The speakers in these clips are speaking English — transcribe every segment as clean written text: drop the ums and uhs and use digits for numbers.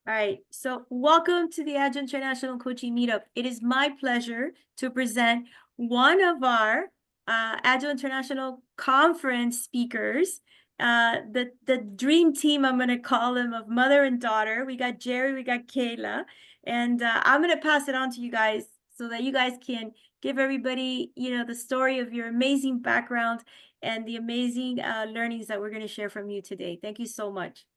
All right, so welcome to the Agile International Coaching Meetup. It is my pleasure to present one of our Agile International Conference speakers, the dream team, I'm going to call them, of mother and daughter. We got Geri, we got Kayla, and I'm going to pass it on to you guys so that you guys can give everybody, the story of your amazing background and the amazing learnings that we're going to share from you today. Thank you so much.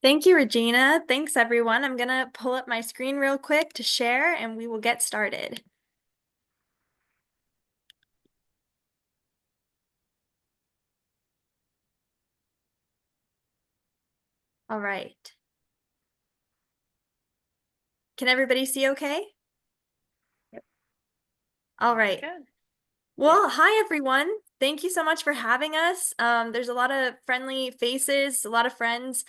Thank you, Regina. Thanks, everyone. I'm going to pull up my screen real quick to share, and we will get started. All right. Can everybody see okay? Yep. All right. Good. Well, hi, everyone. Thank you so much for having us. There's a lot of friendly faces, a lot of friends,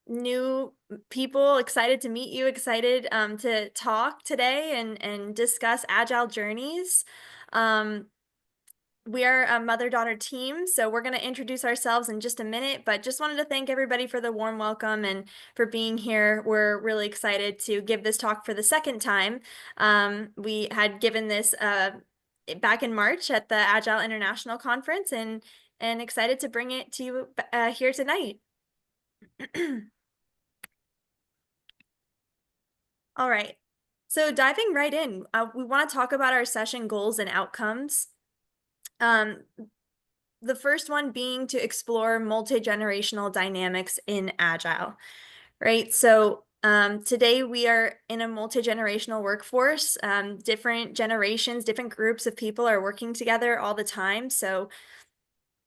new people excited to meet you, excited to talk today and discuss Agile journeys. We are a mother-daughter team, so we're going to introduce ourselves in just a minute, but just wanted to thank everybody for the warm welcome and for being here. We're really excited to give this talk for the second time. We had given this back in March at the Agile International Conference and excited to bring it to you here tonight. All right, so diving right in, we want to talk about our session goals and outcomes. The first one being to explore multi-generational dynamics in Agile, right? So today we are in a multi-generational workforce. Different generations, different groups of people are working together all the time. So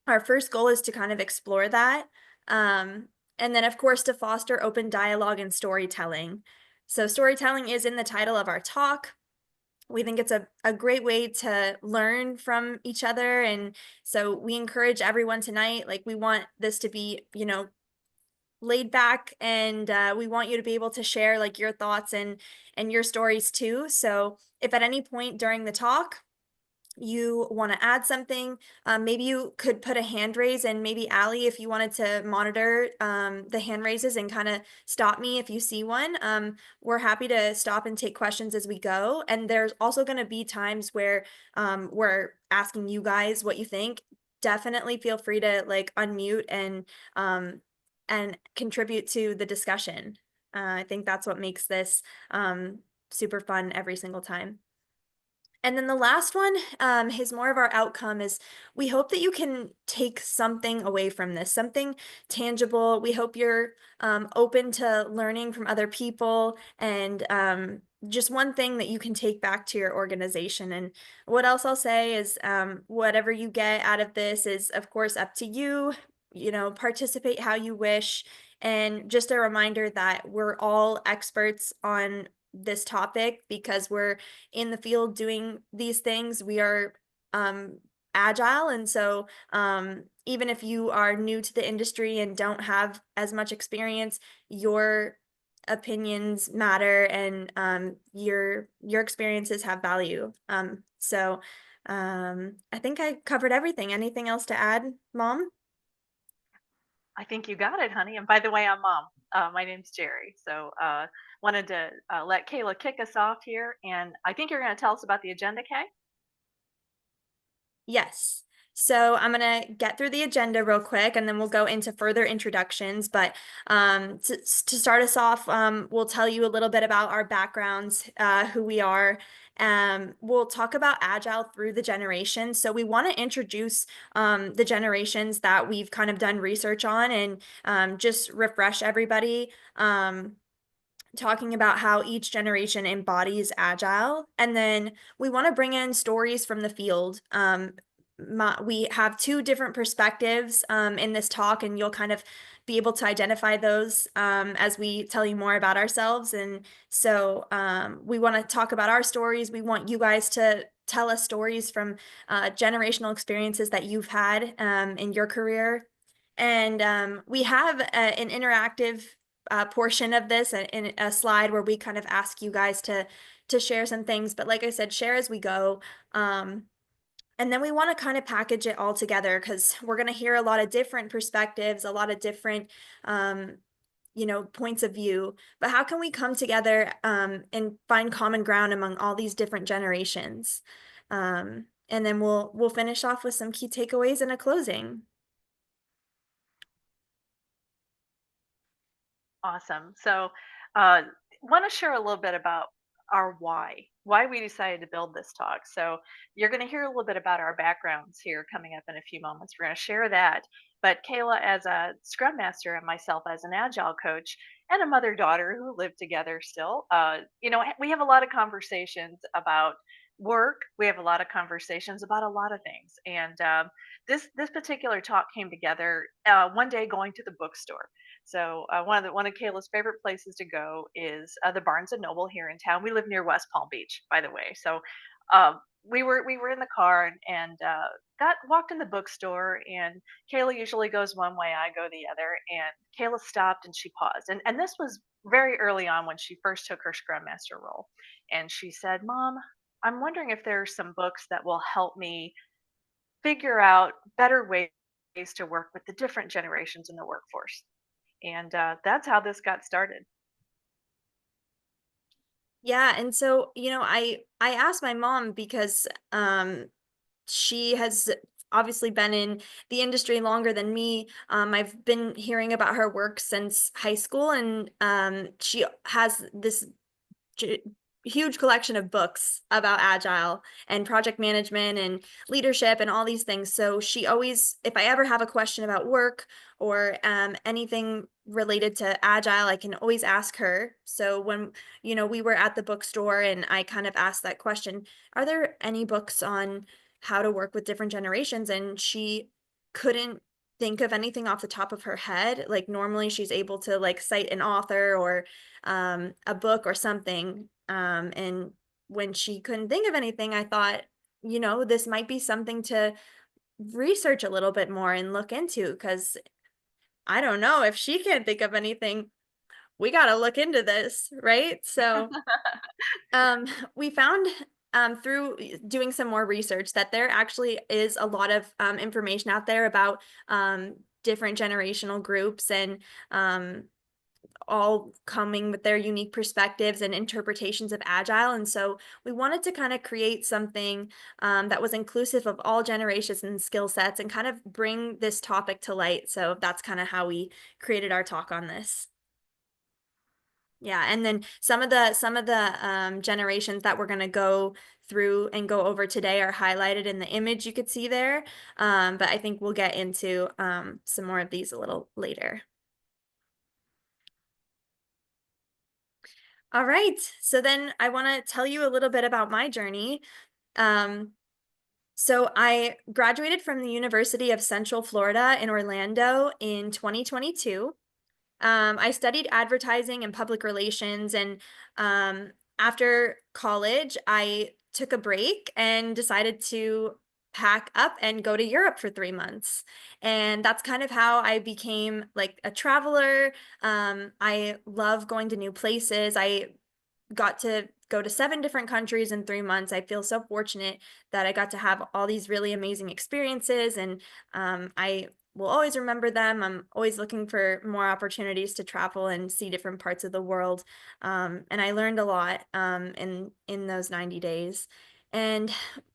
our first goal is to kind of explore that. And then, of course, to foster open dialogue and storytelling. So storytelling is in the title of our talk. We think it's a great way to learn from each other. And so we encourage everyone tonight, like we want this to be, laid back, and we want you to be able to share like your thoughts and your stories too. So if at any point during the talk, you want to add something, maybe you could put a hand raise, and maybe Allie, if you wanted to monitor the hand raises and kind of stop me if you see one, we're happy to stop and take questions as we go. And there's also going to be times where we're asking you guys what you think. Definitely feel free to like unmute and contribute to the discussion. I think that's what makes this super fun every single time. And then the last one is more of our outcome is we hope that you can take something away from this, something tangible. We hope you're open to learning from other people and just one thing that you can take back to your organization. And what else I'll say is whatever you get out of this is, of course, up to you. Participate how you wish. And just a reminder that we're all experts on this topic because we're in the field doing these things. We are agile, and so even if you are new to the industry and don't have as much experience, your opinions matter, and your experiences have value. So I think I covered everything. Anything else to add, Mom? I think you got it, honey. And by the way, I'm Mom. My name's Geri. So wanted to let Kayla kick us off here. And I think you're going to tell us about the agenda, Kay? Yes. So I'm going to get through the agenda real quick, and then we'll go into further introductions. But to start us off, we'll tell you a little bit about our backgrounds, who we are. We'll talk about Agile through the generations. So we want to introduce the generations that we've kind of done research on and just refresh everybody. Talking about how each generation embodies Agile. And then we want to bring in stories from the field. We have two different perspectives in this talk, and you'll kind of be able to identify those as we tell you more about ourselves. And so we want to talk about our stories. We want you guys to tell us stories from generational experiences that you've had in your career. And we have an interactive portion of this in a slide where we kind of ask you guys to share some things, but like I said, share as we go. And then we want to kind of package it all together because we're going to hear a lot of different perspectives, a lot of different points of view, but how can we come together and find common ground among all these different generations? And then we'll finish off with some key takeaways and a closing. Awesome. So, want to share a little bit about our why we decided to build this talk. So, you're going to hear a little bit about our backgrounds here coming up in a few moments. We're going to share that. But Kayla, as a Scrum Master, and myself as an Agile coach, and a mother-daughter who live together still, we have a lot of conversations about work. We have a lot of conversations about a lot of things, and this particular talk came together one day going to the bookstore. So one of Kayla's favorite places to go is the Barnes and Noble here in town. We live near West Palm Beach, by the way. So we were in the car and got walked in the bookstore, and Kayla usually goes one way, I go the other, and Kayla stopped and she paused, and this was very early on when she first took her Scrum Master role, and she said, "Mom, I'm wondering if there are some books that will help me figure out better ways to work with the different generations in the workforce." And that's how this got started. Yeah, and so, I asked my mom because she has obviously been in the industry longer than me. I've been hearing about her work since high school, and she has this j- huge collection of books about agile and project management and leadership and all these things. So she always, if I ever have a question about work or anything related to agile, I can always ask her. So when we were at the bookstore and I kind of asked that question, are there any books on how to work with different generations? And she couldn't think of anything off the top of her head. Like normally she's able to like cite an author or a book or something. And when she couldn't think of anything, I thought, this might be something to research a little bit more and look into because I don't know if she can't think of anything. We got to look into this, right? So um, we found through doing some more research that there actually is a lot of information out there about different generational groups and all coming with their unique perspectives and interpretations of agile. And so we wanted to kind of create something that was inclusive of all generations and skill sets and kind of bring this topic to light. So that's kind of how we created our talk on this. Yeah, and then some of the generations that we're going to go through and go over today are highlighted in the image you could see there. But I think we'll get into some more of these a little later. All right. So then I want to tell you a little bit about my journey. Um, so I graduated from the University of Central Florida in Orlando in 2022. I studied advertising and public relations, and after college, I took a break and decided to pack up and go to Europe for 3 months. And that's kind of how I became like a traveler. I love going to new places. I got to go to 7 different countries in 3 months. I feel so fortunate that I got to have all these really amazing experiences, and I will always remember them. I'm always looking for more opportunities to travel and see different parts of the world. And I learned a lot in those 90 days. And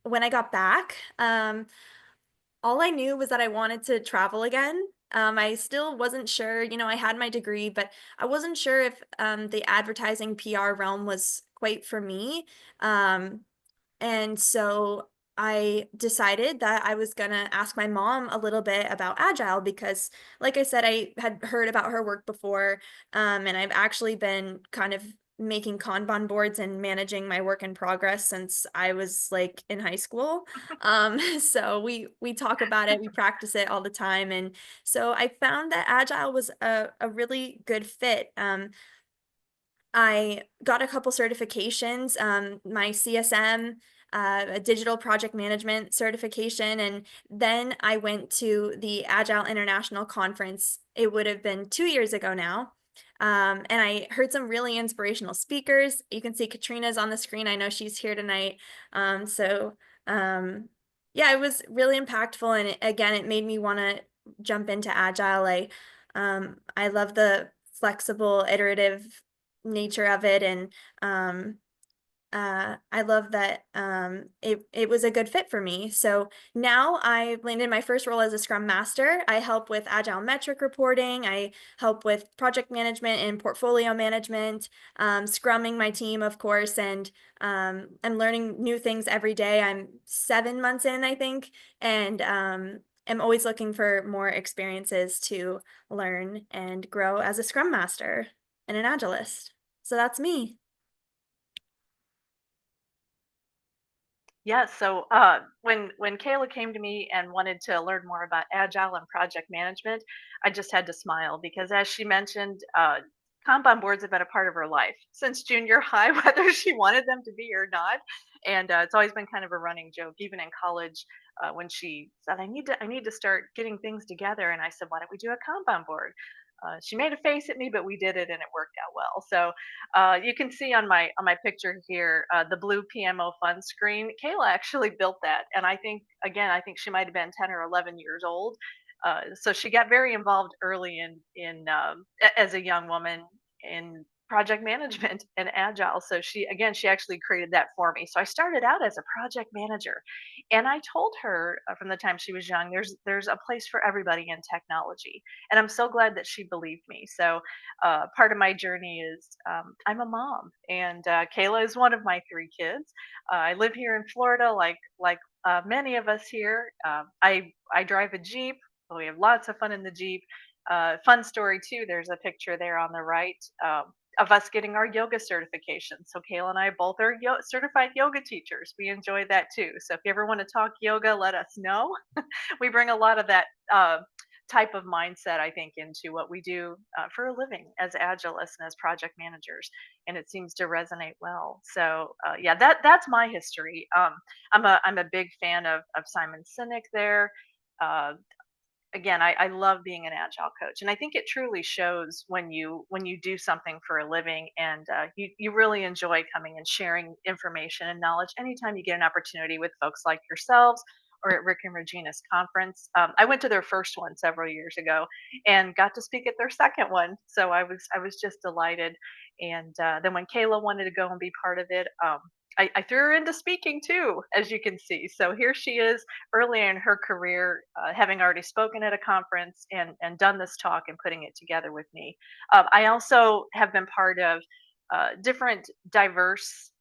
when I got back, all I knew was that I wanted to travel again. I still wasn't sure, I had my degree, but I wasn't sure if the advertising PR realm was quite for me. And so I decided that I was gonna ask my mom a little bit about Agile because, like I said, I had heard about her work before, and I've actually been kind of making Kanban boards and managing my work in progress since I was like in high school. So we talk about it, we practice it all the time, and so I found that Agile was a really good fit. I got a couple certifications, my CSM, a digital project management certification, and then I went to the Agile International Conference. It would have been 2 years ago now. And I heard some really inspirational speakers. You can see Katrina's on the screen. I know she's here tonight. So yeah, it was really impactful. And again, it made me want to jump into Agile. I love the flexible, iterative nature of it, and I love that it was a good fit for me. So now I landed my first role as a Scrum Master. I help with Agile metric reporting. I help with project management and portfolio management, scrumming my team, of course, and I'm learning new things every day. I'm 7 months in, I think, and am always looking for more experiences to learn and grow as a Scrum Master and an Agilist. So that's me. Yeah, so when Kayla came to me and wanted to learn more about agile and project management, I just had to smile because, as she mentioned, Kanban boards have been a part of her life since junior high, whether she wanted them to be or not. And it's always been kind of a running joke, even in college, when she said, I need to start getting things together," and I said, "Why don't we do a Kanban board?" She made a face at me, but we did it, and it worked out well. So you can see on my picture here the blue PMO fun screen. Kayla actually built that, and I think she might have been 10 or 11 years old. So she got very involved early as a young woman in project management and agile. So she actually created that for me. So I started out as a project manager, and I told her from the time she was young, there's a place for everybody in technology, and I'm so glad that she believed me. So part of my journey is I'm a mom, and Kayla is one of my three kids. I live here in Florida, like many of us here. I drive a Jeep. So we have lots of fun in the Jeep. Fun story too. There's a picture there on the right. Of us getting our yoga certification. So Kayla and I both are certified yoga teachers. We enjoy that too. So if you ever want to talk yoga, let us know. We bring a lot of that type of mindset, I think, into what we do for a living as agilists and as project managers, and it seems to resonate well. So yeah, that's my history. I'm a big fan of Simon Sinek there. Uh, Again, I love being an agile coach, and I think it truly shows when you do something for a living, and you really enjoy coming and sharing information and knowledge anytime you get an opportunity with folks like yourselves or at Rick and Regina's conference. I went to their first one several years ago and got to speak at their second one, so I was just delighted. And then when Kayla wanted to go and be part of it, I threw her into speaking too, as you can see. So here she is early in her career, having already spoken at a conference and done this talk and putting it together with me. I also have been part of different diverse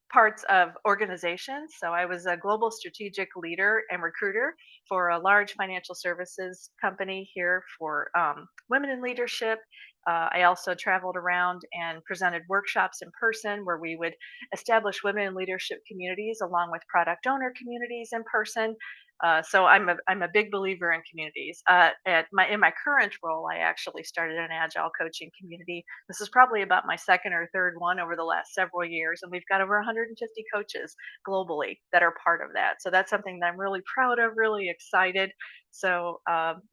parts of organizations. So I was a global strategic leader and recruiter for a large financial services company here for women in leadership. I also traveled around and presented workshops in person where we would establish women in leadership communities along with product owner communities in person. So I'm a big believer in communities. In my current role, I actually started an agile coaching community. This is probably about my second or third one over the last several years, and we've got over 150 coaches globally that are part of that. So that's something that I'm really proud of, really excited. So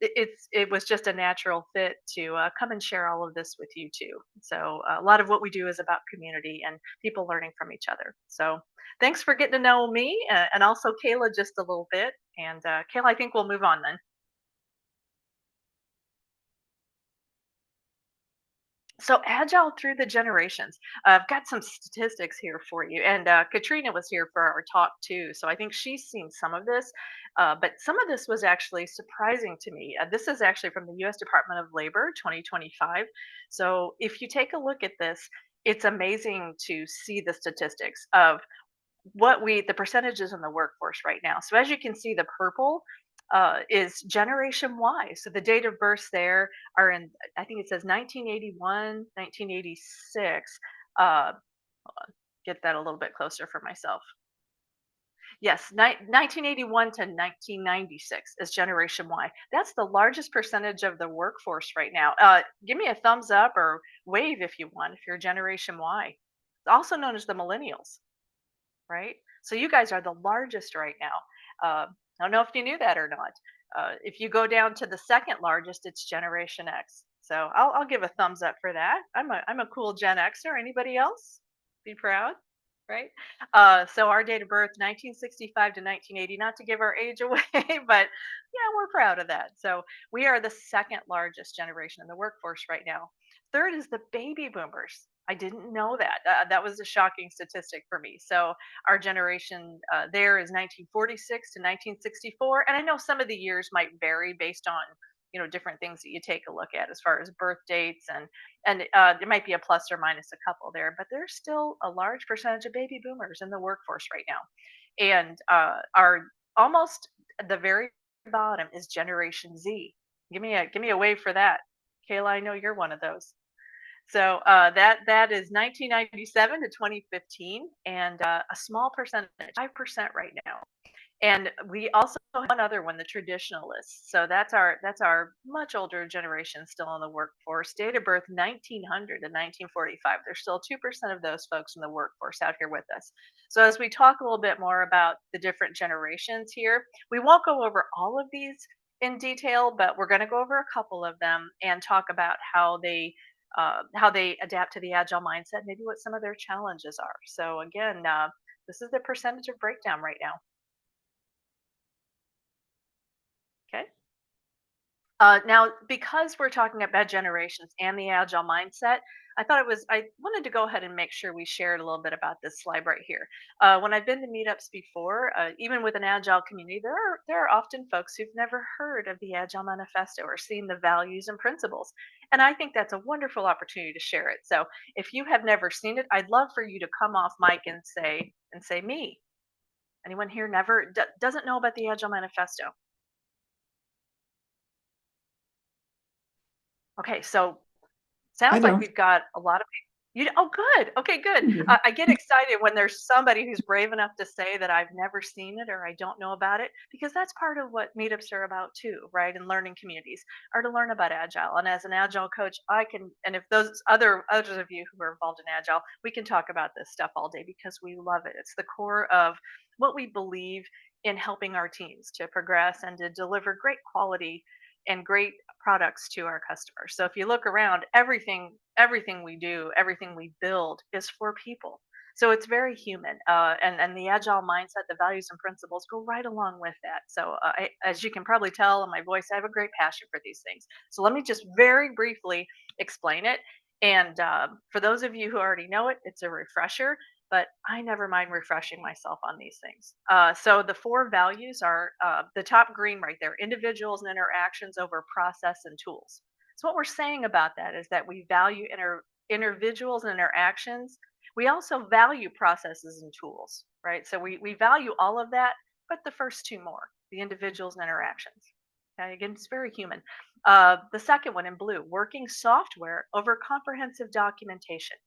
it was just a natural fit to come and share all of this with you too. So a lot of what we do is about community and people learning from each other. So thanks for getting to know me and also Kayla just a little bit. And Kayla, I think we'll move on then. So agile through the generations. I've got some statistics here for you, and Katrina was here for our talk too. So I think she's seen some of this, but some of this was actually surprising to me. This is actually from the U.S. Department of Labor, 2025. So if you take a look at this, it's amazing to see the statistics of the percentages in the workforce right now. So as you can see, the purple is Generation Y. So the date of births there are in, I think it says 1981, 1986. Hold on, get that a little bit closer for myself. Yes, 1981 to 1996 is Generation Y. That's the largest percentage of the workforce right now. Give me a thumbs up or wave if you want, if you're Generation Y. Also known as the millennials, right? So you guys are the largest right now. I don't know if you knew that or not. If you go down to the second largest, it's Generation X. So I'll give a thumbs up for that. I'm a cool Gen Xer. Anybody else? Be proud, right? So our date of birth, 1965 to 1980. Not to give our age away, but yeah, we're proud of that. So we are the second largest generation in the workforce right now. Third is the baby boomers. I didn't know that. That was a shocking statistic for me. So our generation there is 1946 to 1964, and I know some of the years might vary based on different things that you take a look at as far as birth dates, and there might be a plus or minus a couple there, but there's still a large percentage of baby boomers in the workforce right now, and our almost the very bottom is Generation Z. Give me a wave for that, Kayla. I know you're one of those. So that is 1997 to 2015, and a small percentage, 5% right now. And we also have one other one, the traditionalists. So that's our much older generation still in the workforce. Date of birth 1900 to 1945. There's still 2% of those folks in the workforce out here with us. So as we talk a little bit more about the different generations here, we won't go over all of these in detail, but we're going to go over a couple of them and talk about how they adapt to the agile mindset, maybe what some of their challenges are. So again, this is the percentage of breakdown right now. Okay. Now, because we're talking about generations and the agile mindset, I wanted to go ahead and make sure we shared a little bit about this slide right here. When I've been to meetups before, even with an agile community, there are often folks who've never heard of the Agile Manifesto or seen the values and principles, and I think that's a wonderful opportunity to share it. So, if you have never seen it, I'd love for you to come off mic and say me. Anyone here doesn't know about the Agile Manifesto? Okay, so I sounds like don't. we've got a lot of people. Oh, good. Okay, good. Yeah. I get excited when there's somebody who's brave enough to say that I've never seen it or I don't know about it, because that's part of what meetups are about too, right? And learning communities are to learn about Agile. And as an Agile coach, and if those others of you who are involved in Agile, we can talk about this stuff all day because we love it. It's the core of what we believe in helping our teams to progress and to deliver great quality and great products to our customers. So if you look around, everything we do, everything we build is for people. So it's very human, and the agile mindset, the values and principles go right along with that. So as you can probably tell in my voice, I have a great passion for these things. So let me just very briefly explain it. And for those of you who already know it, it's a refresher, but I never mind refreshing myself on these things. So the four values are the top green right there: individuals and interactions over process and tools. So what we're saying about that is that we value individuals and interactions. We also value processes and tools, right? So we value all of that, but the first two more, the individuals and interactions. Okay, again, it's very human. The second one in blue, working software over comprehensive documentation.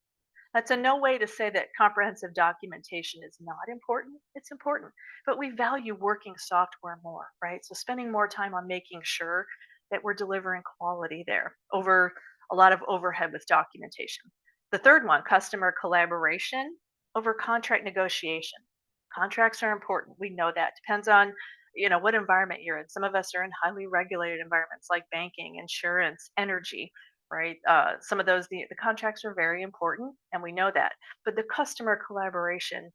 That's a no way to say that comprehensive documentation is not important. It's important, but we value working software more, right? So spending more time on making sure that we're delivering quality there over a lot of overhead with documentation. The third one, customer collaboration over contract negotiation. Contracts are important. We know that. Depends on what environment you're in. Some of us are in highly regulated environments like banking, insurance, energy, right? Some of those, the contracts are very important, and we know that. But the customer collaboration,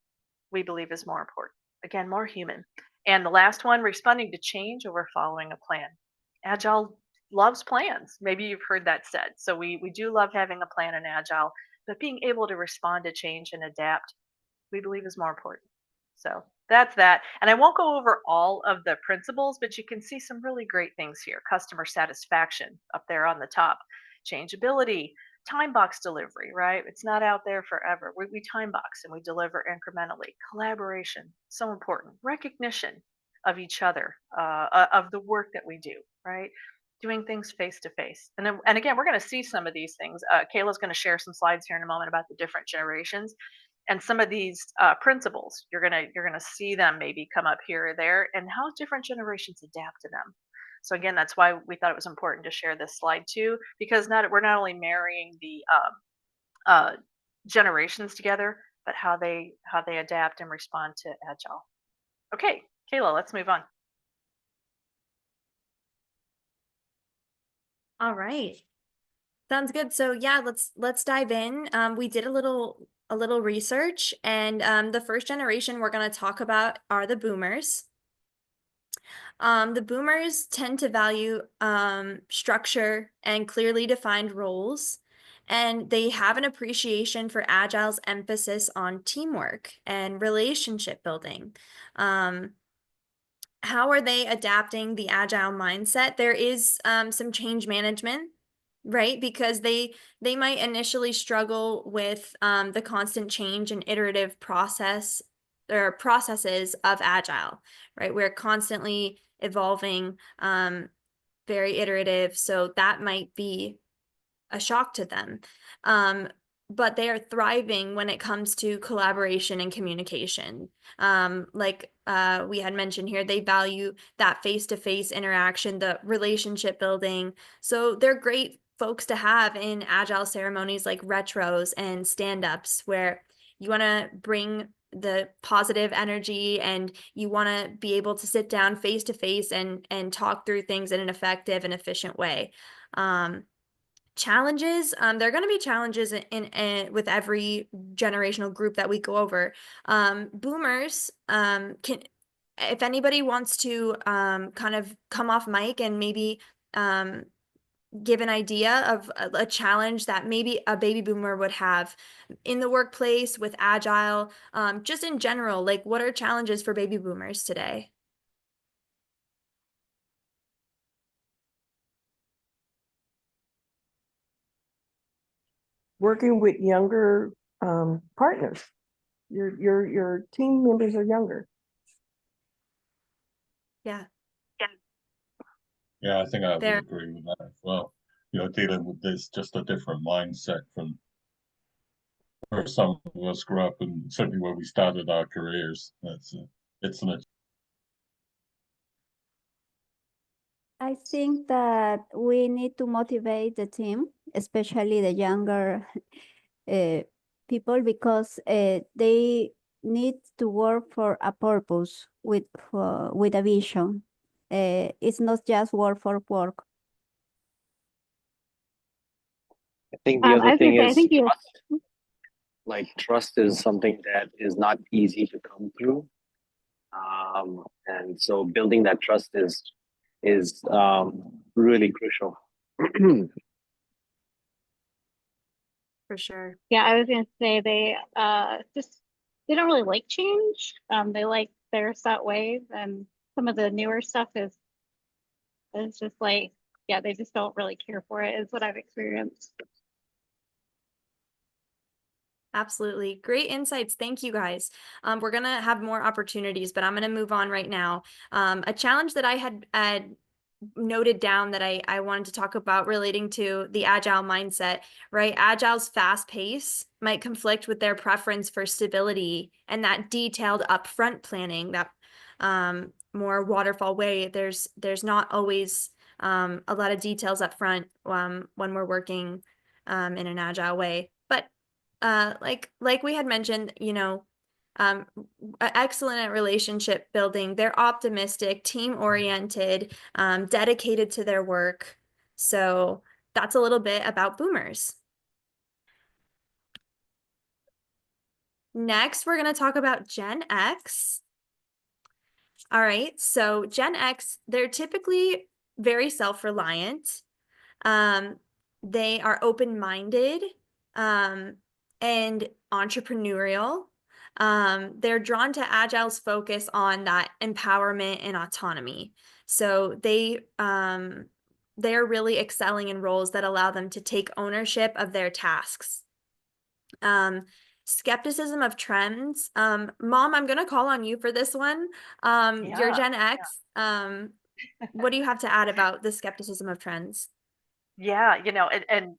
we believe, is more important. Again, more human. And the last one, responding to change over following a plan. Agile loves plans. Maybe you've heard that said. So we do love having a plan in Agile, but being able to respond to change and adapt, we believe, is more important. So that's that. And I won't go over all of the principles, but you can see some really great things here. Customer satisfaction up there on the top, changeability, time box delivery, right? It's not out there forever. We time box and we deliver incrementally. Collaboration, so important. Recognition of each other, of the work that we do, right? Doing things face to face. And again, we're going to see some of these things. Kayla's going to share some slides here in a moment about the different generations, and some of these principles. You're gonna see them maybe come up here or there, and how different generations adapt to them. So again, that's why we thought it was important to share this slide too, because we're not only marrying the uh, generations together, but how they adapt and respond to agile. Okay, Kayla, let's move on. All right. Sounds good. So yeah, let's dive in. We did a little research, and the first generation we're going to talk about are the boomers. The boomers tend to value structure and clearly defined roles, and they have an appreciation for Agile's emphasis on teamwork and relationship building. How are they adapting the Agile mindset? There is some change management, right? Because they might initially struggle with the constant change and iterative process or processes of Agile, right? We're constantly evolving, very iterative, so that might be a shock to them. But they are thriving when it comes to collaboration and communication. Like we had mentioned here, they value that face-to-face interaction, the relationship building. So they're great folks to have in Agile ceremonies like retros and stand-ups, where you want to bring the positive energy and you want to be able to sit down face to face and talk through things in an effective and efficient way. Challenges, there are going to be challenges in with every generational group that we go over. Boomers, can, if anybody wants to kind of come off mic and maybe give an idea of a challenge that maybe a baby boomer would have in the workplace with Agile, just in general, like what are challenges for baby boomers today? Working with younger partners. Your team members are younger. Yeah. Yeah, I think I would There. agree with that as well. You know, dealing with this just a different mindset from where some of us grew up and certainly where we started our careers. It's an I think that we need to motivate the team, especially the younger people, because they need to work for a purpose with a vision. It's not just work for work. I think the I other was thing gonna say, I is think you. trust. Like trust is something that is not easy to come through, and so building that trust is really crucial. For sure. Yeah, I was gonna say they just they don't really like change. They like their set ways, and some of the newer stuff is just like, yeah, they just don't really care for it, is what I've experienced. Absolutely. Great insights. Thank you guys. We're going to have more opportunities, but I'm going to move on right now. A challenge that I had noted down that I wanted to talk about relating to the Agile mindset, right? Agile's fast pace might conflict with their preference for stability and that detailed upfront planning, that more waterfall way. There's not always a lot of details up front when we're working in an Agile way. But like we had mentioned, you know, excellent at relationship building. They're optimistic, team oriented, dedicated to their work. So that's a little bit about boomers. Next, we're going to talk about Gen X. All right, so Gen X, they're typically very self-reliant. They are open-minded and entrepreneurial. They're drawn to Agile's focus on that empowerment and autonomy. So they're really excelling in roles that allow them to take ownership of their tasks. Skepticism of trends. Mom, I'm gonna call on you for this one. You're Gen X. What do you have to add about the skepticism of trends? Yeah, you know, and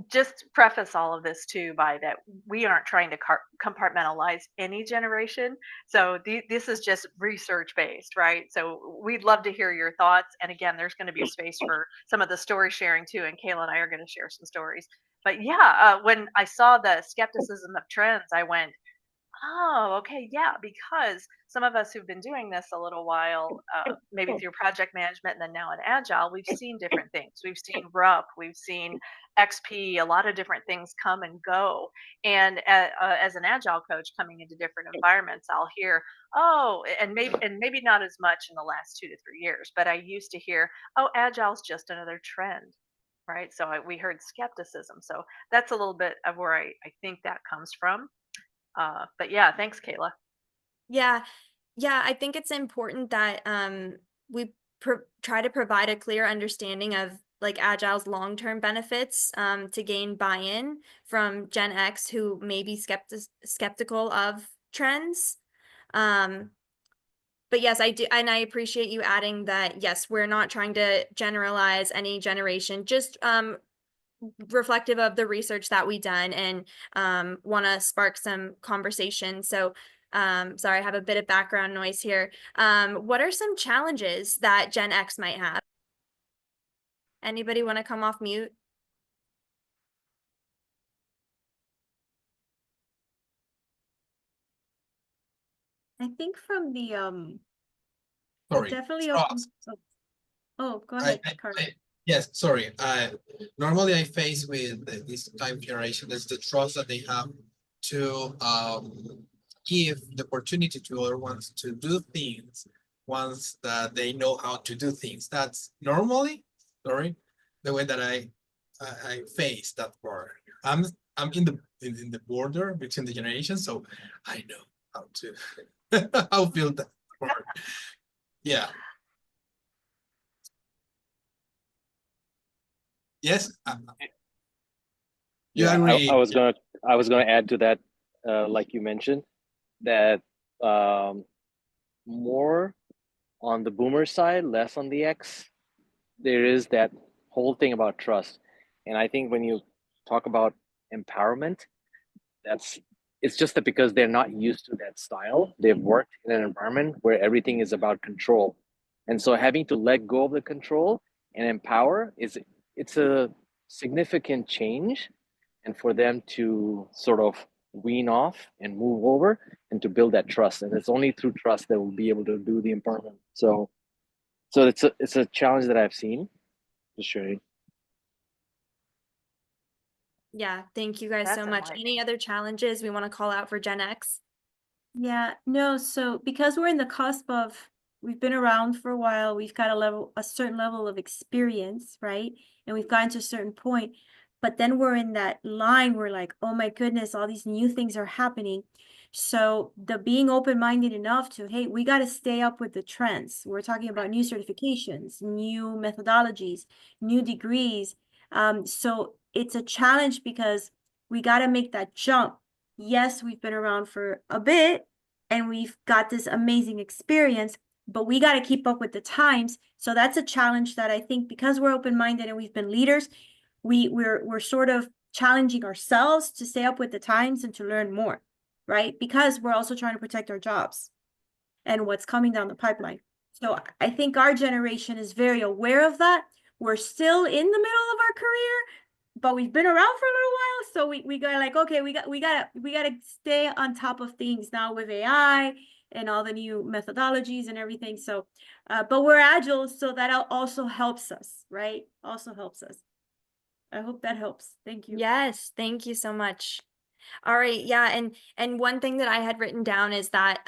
just preface all of this too by that we aren't trying to compartmentalize any generation. So this is just research based, right? So we'd love to hear your thoughts. And again, there's going to be space for some of the story sharing too. And Kayla and I are going to share some stories. But yeah, when I saw the skepticism of trends, I went, oh, okay, yeah, because some of us who've been doing this a little while, maybe through project management and then now in Agile, we've seen different things. We've seen RUP, we've seen XP, a lot of different things come and go. And as an Agile coach coming into different environments, I'll hear, oh, and maybe not as much in the last 2 to 3 years, but I used to hear, oh, Agile's just another trend. right? So we heard skepticism. So that's a little bit of where I think that comes from. But yeah, thanks, Kayla. Yeah. Yeah, I think it's important that we try to provide a clear understanding of like Agile's long-term benefits to gain buy-in from Gen X who may be skeptical of trends. But yes, I do, and I appreciate you adding that. Yes, we're not trying to generalize any generation, just reflective of the research that we done, and want to spark some conversation. So sorry, I have a bit of background noise here. What are some challenges that Gen X might have? Anybody want to come off mute? I think from the Sorry, definitely trust. oh, go ahead, Carl. Yes, sorry. Normally I face with this time generation is the trust that they have to give the opportunity to other ones to do things once that they know how to do things. That's normally, sorry, the way that I face that part. I'm in the border between the generations, so I know how to how feel that part. Yeah. Yes. You Yeah, agree? I was gonna add to that, like you mentioned, that more on the boomer side, less on the X. There is that whole thing about trust, and I think when you talk about empowerment, it's just that because they're not used to that style, they've worked in an environment where everything is about control, and so having to let go of the control and empower it's a significant change, and for them to sort of wean off and move over and to build that trust, and it's only through trust that we'll be able to do the empowerment. So it's a challenge that I've seen for sure. Yeah, thank you guys That's so much. enlightening. Any other challenges we want to call out for Gen X? Yeah, no, so because we're in the cusp of, we've been around for a while, we've got a certain level of experience, right? And we've gotten to a certain point, but then we're in that line where like, oh my goodness, all these new things are happening. So the being open-minded enough to, hey, we got to stay up with the trends. We're talking about new certifications, new methodologies, new degrees. So it's a challenge because we got to make that jump. Yes, we've been around for a bit and we've got this amazing experience, but we got to keep up with the times. So that's a challenge that I think because we're open-minded and we've been leaders, we're sort of challenging ourselves to stay up with the times and to learn more, right? Because we're also trying to protect our jobs and what's coming down the pipeline. So I think our generation is very aware of that. We're still in the middle of our career, but we've been around for a little while, so we got like, okay, we gotta stay on top of things now with AI and all the new methodologies and everything. So but we're agile, so that also helps us, right? Also helps us. I hope that helps. Thank you. Yes, thank you so much. All right, yeah, and one thing that I had written down is that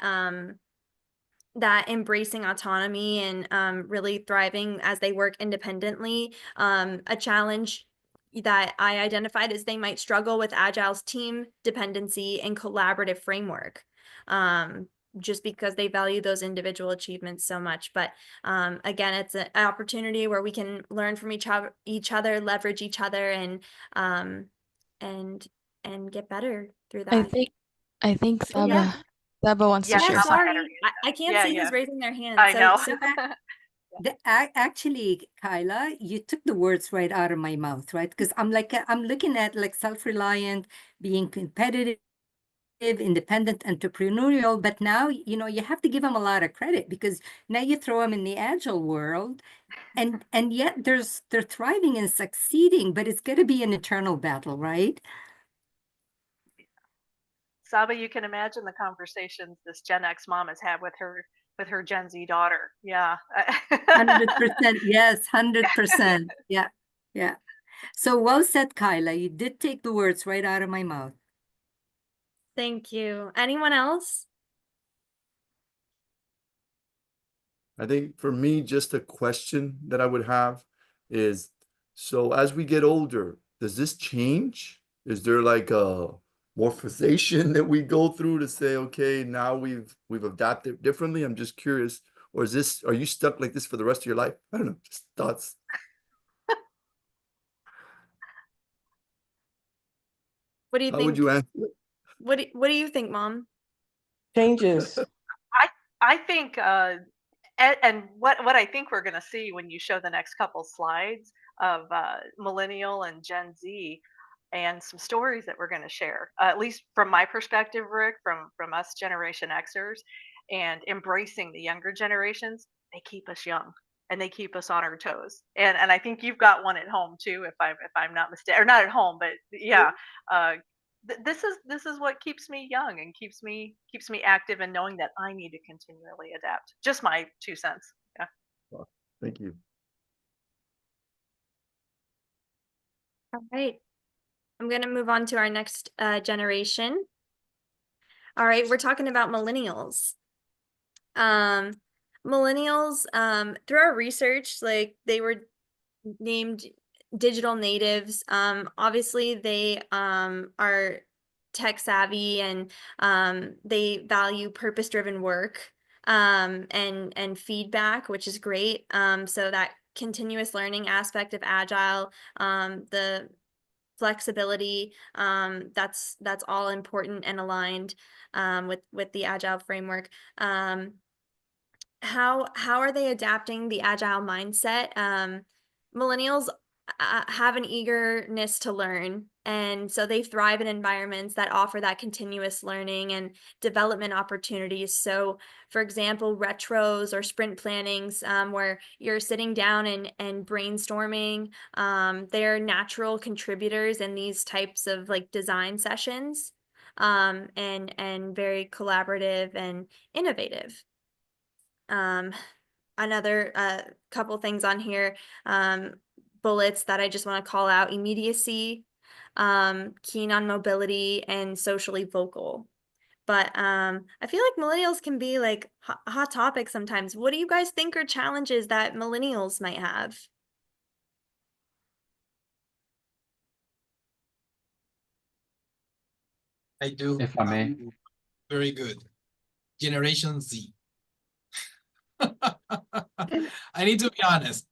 that embracing autonomy and really thriving as they work independently. A challenge that I identified is they might struggle with Agile's team dependency and collaborative framework, just because they value those individual achievements so much. But again, it's an opportunity where we can learn from each other, leverage each other, and get better through that. I think Oh, yeah. Saba wants to Yeah, Yeah, share Saba something. had her sorry. hand I can't Yeah, see yeah. who's raising their hand. I know. Actually, Kyla, you took the words right out of my mouth, right? Because I'm looking at like self-reliant, being competitive, independent, entrepreneurial, but now, you have to give them a lot of credit because now you throw them in the agile world and yet they're thriving and succeeding, but it's going to be an eternal battle, right? Saba, you can imagine the conversations this Gen X mom has had with her Gen Z daughter. Yeah. 100%. Yes, 100%. Yeah. Yeah. So well said, Kyla. You did take the words right out of my mouth. Thank you. Anyone else? I think for me, just a question that I would have is, So as we get older, does this change? Is there like a morphization that we go through to say, okay, now we've adapted differently? I'm just curious. Or are you stuck like this for the rest of your life? I don't know, just thoughts. What do you How think? would you answer it? What do you think, Mom? Changes. I think and what I think we're going to see when you show the next couple slides of millennial and Gen Z and some stories that we're going to share, at least from my perspective, Rick, from us Generation Xers, and embracing the younger generations. They keep us young and they keep us on our toes. And I think you've got one at home too, if I'm not mistaken, or not at home, but yeah. This is what keeps me young and keeps me active and knowing that I need to continually adapt. Just my 2 cents. Yeah. Well, thank you. All right. I'm going to move on to our next generation. All right, we're talking about millennials. Millennials, through our research, like they were named digital natives. Obviously they are tech savvy and they value purpose-driven work and feedback, which is great. So that continuous learning aspect of Agile, the flexibility, that's all important and aligned with the Agile framework. How are they adapting the Agile mindset? Millennials have an eagerness to learn, and so they thrive in environments that offer that continuous learning and development opportunities. So, for example, retros or sprint plannings, where you're sitting down and brainstorming, they're natural contributors in these types of like design sessions, and very collaborative and innovative. Another couple things on here, bullets that I just want to call out: immediacy, keen on mobility, and socially vocal. But I feel like millennials can be like hot topics sometimes. What do you guys think are challenges that millennials might have? I do. If I may. Very good. Generation Z. I need to be honest.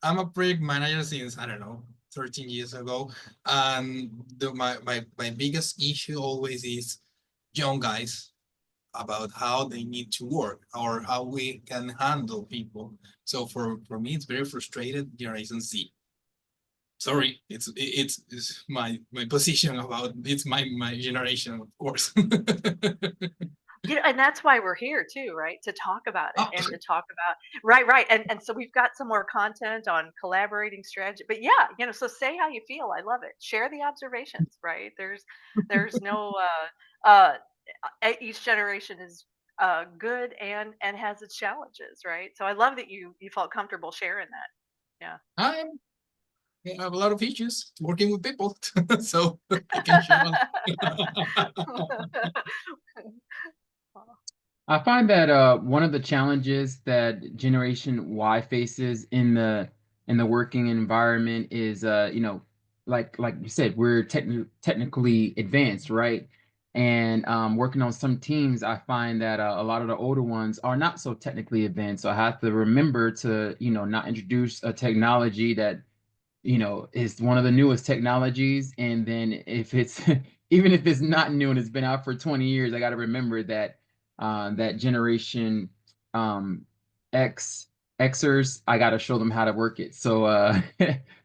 I'm a project manager since, I don't know, 13 years ago, and my biggest issue always is young guys about how they need to work or how we can handle people. So for me, it's very frustrated. Generation Z. Sorry, it's my position about it's my generation, of course. And that's why we're here too, right? To talk about it Oh, and to talk about right. And so we've got some more content on collaborating strategy. But yeah, so say how you feel. I love it. Share the observations, right? There's no each generation is good and has its challenges, right? So I love that you felt comfortable sharing that. Yeah. I have a lot of issues working with people, so I can share. I find that one of the challenges that Generation Y faces in the working environment is like you said, we're technically advanced, right? And working on some teams, I find that a lot of the older ones are not so technically advanced. So I have to remember to not introduce a technology that is one of the newest technologies. And then if it's even if it's not new and it's been out for 20 years, I got to remember that that generation Xers, I got to show them how to work it. So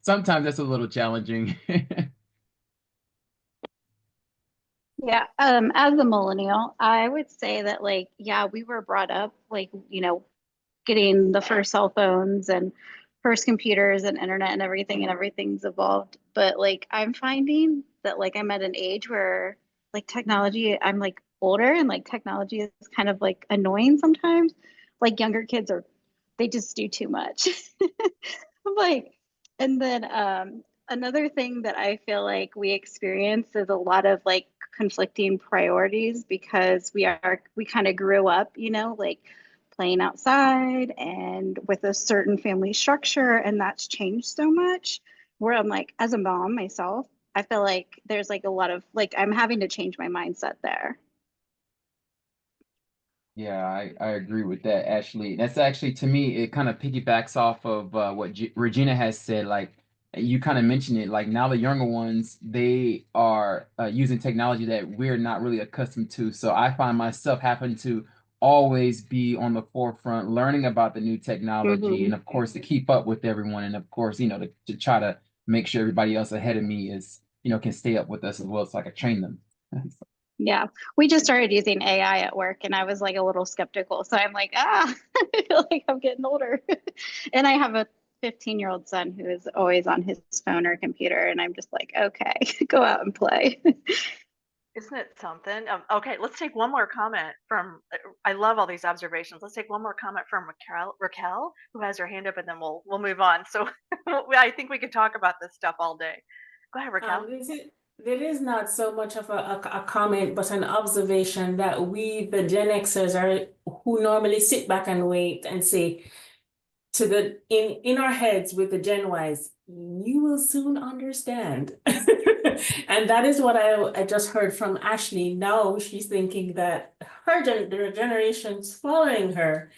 sometimes that's a little challenging. Yeah, as a millennial, I would say that like, yeah, we were brought up like, getting the first cell phones and first computers and internet and everything's evolved. But like I'm finding that like I'm at an age where like technology, I'm like older and like technology is kind of like annoying sometimes. Like younger kids they just do too much. I'm like, and then another thing that I feel like we experience is a lot of like conflicting priorities because we kind of grew up, like playing outside and with a certain family structure, and that's changed so much. Where I'm like, as a mom myself, I feel like there's like a lot of like I'm having to change my mindset there. Yeah, I agree with that, Ashley. That's actually, to me, it kind of piggybacks off of what Regina has said. Like, you kind of mentioned it, like now the younger ones, they are using technology that we're not really accustomed to. So I find myself having to always be on the forefront, learning about the new technology, and of course to keep up with everyone, and of course, to try to make sure everybody else ahead of me is, can stay up with us as well, so I can train them. Yeah, we just started using AI at work and I was like a little skeptical. So I'm like, I feel like I'm getting older. And I have a 15-year-old son who is always on his phone or computer. And I'm just like, okay, go out and play. Isn't it something? Okay, let's take one more comment from. I love all these observations. Let's take one more comment from Raquel, who has her hand up, and then we'll move on. So I think we could talk about this stuff all day. Go ahead, Raquel. There is not so much of a comment, but an observation that we, the Gen Xers, are who normally sit back and wait and say to the in our heads with the Gen Ys, you will soon understand. And that is what I just heard from Ashley. Now she's thinking that the generations following her,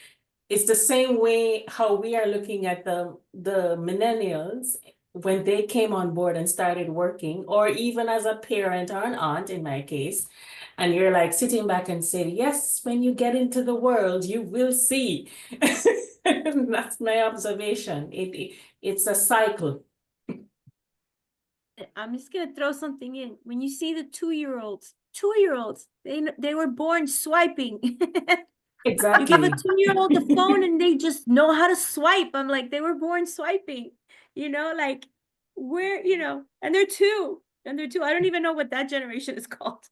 it's the same way how we are looking at the millennials when they came on board and started working, or even as a parent or an aunt in my case, and you're like sitting back and saying, yes, when you get into the world, you will see. That's my observation. It's a cycle. I'm just gonna throw something in. When you see the 2-year-olds, they were born swiping. Exactly. You give a 2-year-old the phone and they just know how to swipe. I'm like, they were born swiping, like and they're two. I don't even know what that generation is called.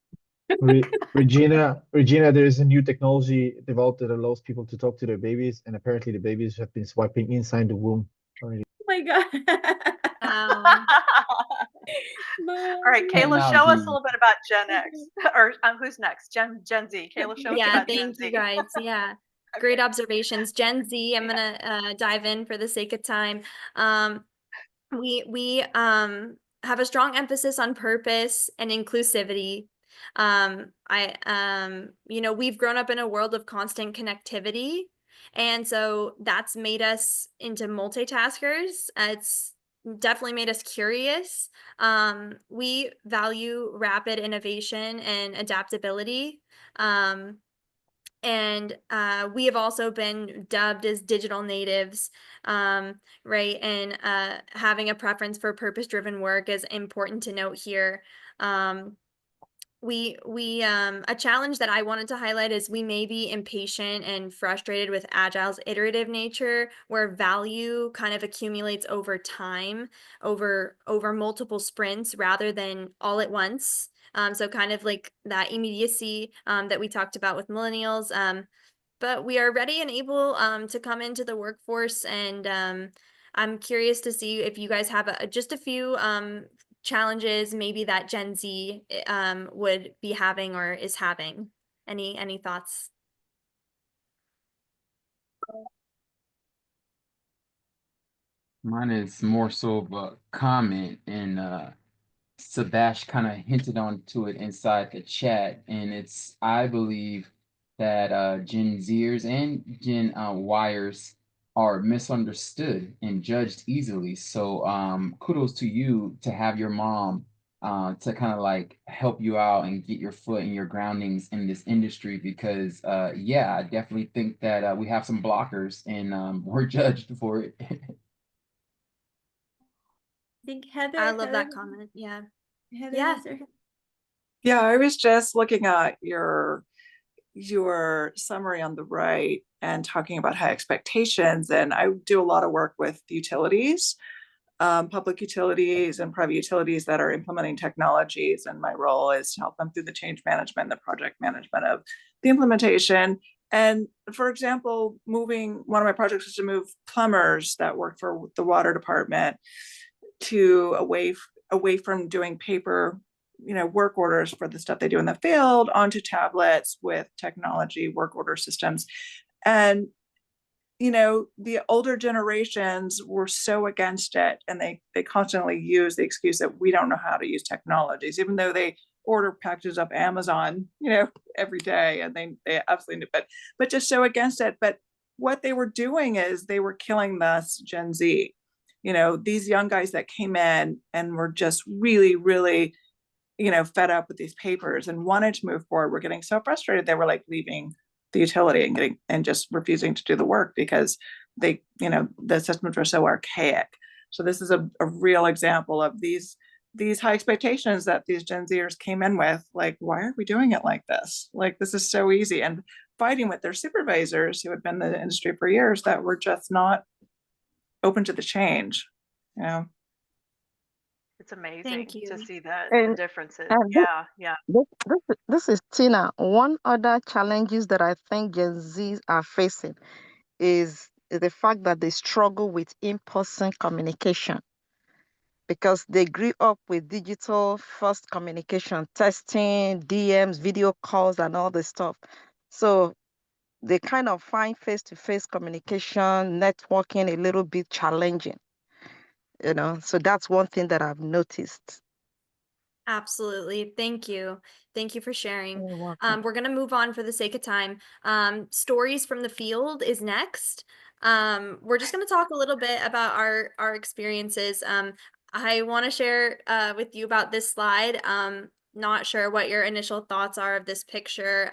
Regina, there is a new technology developed that allows people to talk to their babies, and apparently the babies have been swiping inside the womb already. Oh my God. All right, Kayla, show us a little bit about Gen X, or who's next? Gen Z. Kayla, show us about Gen Z. Thank you guys. Yeah, great observations. Gen Z, I'm gonna dive in for the sake of time. We have a strong emphasis on purpose and inclusivity. We've grown up in a world of constant connectivity, and so that's made us into multitaskers. It's definitely made us curious. We value rapid innovation and adaptability. And we have also been dubbed as digital natives, right? And having a preference for purpose-driven work is important to note here. A challenge that I wanted to highlight is we may be impatient and frustrated with Agile's iterative nature, where value kind of accumulates over time, over multiple sprints rather than all at once. So kind of like that immediacy that we talked about with millennials. But we are ready and able to come into the workforce, and I'm curious to see if you guys have just a few challenges maybe that Gen Z would be having or is having. Any thoughts? Mine is more so of a comment, and Sebastian kind of hinted onto it inside the chat, and I believe that Gen Zers and Gen Yers are misunderstood and judged easily. So kudos to you to have your mom to kind of like help you out and get your foot and your groundings in this industry, because I definitely think that we have some blockers, and we're judged for it. I think Heather. I love that comment. Yeah. Heather, Yeah. Yeah, I was just looking at your summary on the right and talking about high expectations. And I do a lot of work with utilities, public utilities and private utilities that are implementing technologies. And my role is to help them through the change management, the project management of the implementation. And for example, one of my projects was to move plumbers that work for the water department to away from doing paper, work orders for the stuff they do in the field onto tablets with technology work order systems. And the older generations were so against it, and they constantly use the excuse that we don't know how to use technologies, even though they order packages of Amazon, every day, and they absolutely, but just so against it. But what they were doing is they were killing this Gen Z, these young guys that came in and were just really, really, fed up with these papers and wanted to move forward. We're getting so frustrated they were like leaving the utility and just refusing to do the work because the systems were so archaic. So this is a real example of these high expectations that these Gen Zers came in with. Like, why are we doing it like this? Like, this is so easy. And fighting with their supervisors who had been in the industry for years that were just not open to the change. It's amazing Thank you. to see the And differences. and Yeah. this is Tina. One other challenges that I think Gen Zs are facing is the fact that they struggle with in-person communication because they grew up with digital first communication, texting, DMs, video calls, and all this stuff. So they kind of find face-to-face communication, networking a little bit challenging, So that's one thing that I've noticed. Absolutely. Thank you. Thank you for sharing. You're welcome. We're going to move on for the sake of time. Stories from the field is next. We're just going to talk a little bit about our experiences. I want to share with you about this slide. Not sure what your initial thoughts are of this picture.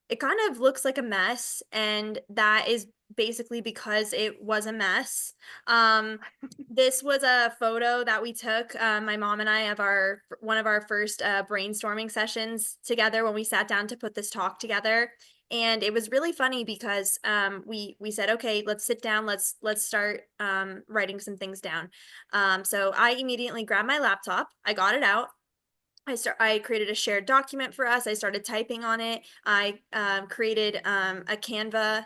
It kind of looks like a mess, and that is basically because it was a mess. This was a photo that we took, my mom and I, of one of our first brainstorming sessions together when we sat down to put this talk together. And it was really funny because we said, okay, let's sit down, let's start writing some things down. So I immediately grabbed my laptop, I got it out. I created a shared document for us. I started typing on it. I created a Canva,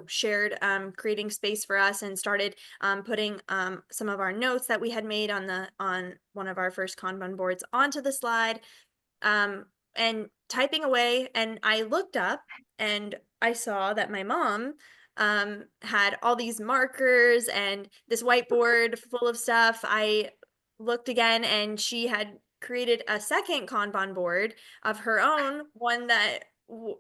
shared creating space for us, and started putting some of our notes that we had made on one of our first Kanban boards onto the slide, and typing away. And I looked up and I saw that my mom had all these markers and this whiteboard full of stuff. I looked again and she had created a second Kanban board of her own, one that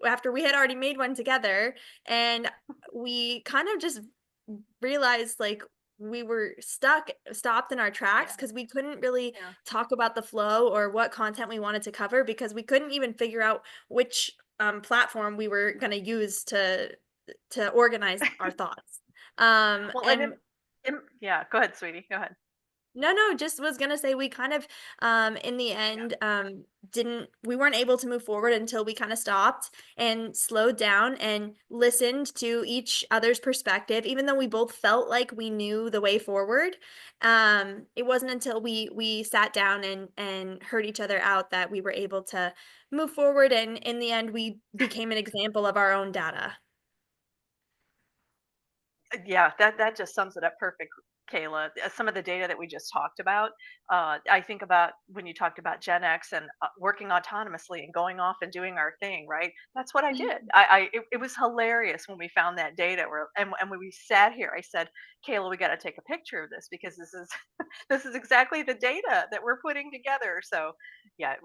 after we had already made one together, and we kind of just realized like we were stopped in our tracks because we couldn't really talk about the flow or what content we wanted to cover because we couldn't even figure out which platform we were going to use to organize our thoughts. Well, And yeah, go ahead, sweetie. Go ahead. No, just was gonna say we kind of in the end we weren't able to move forward until we kind of stopped and slowed down and listened to each other's perspective, even though we both felt like we knew the way forward. It wasn't until we sat down and heard each other out that we were able to move forward, and in the end we became an example of our own data. Yeah, that just sums it up perfect, Kayla. Some of the data that we just talked about, I think about when you talked about Gen X and working autonomously and going off and doing our thing, right? That's what I did. It was hilarious when we found that data. And when we sat here, I said, Kayla, we got to take a picture of this because this is this is exactly the data that we're putting together. So yeah,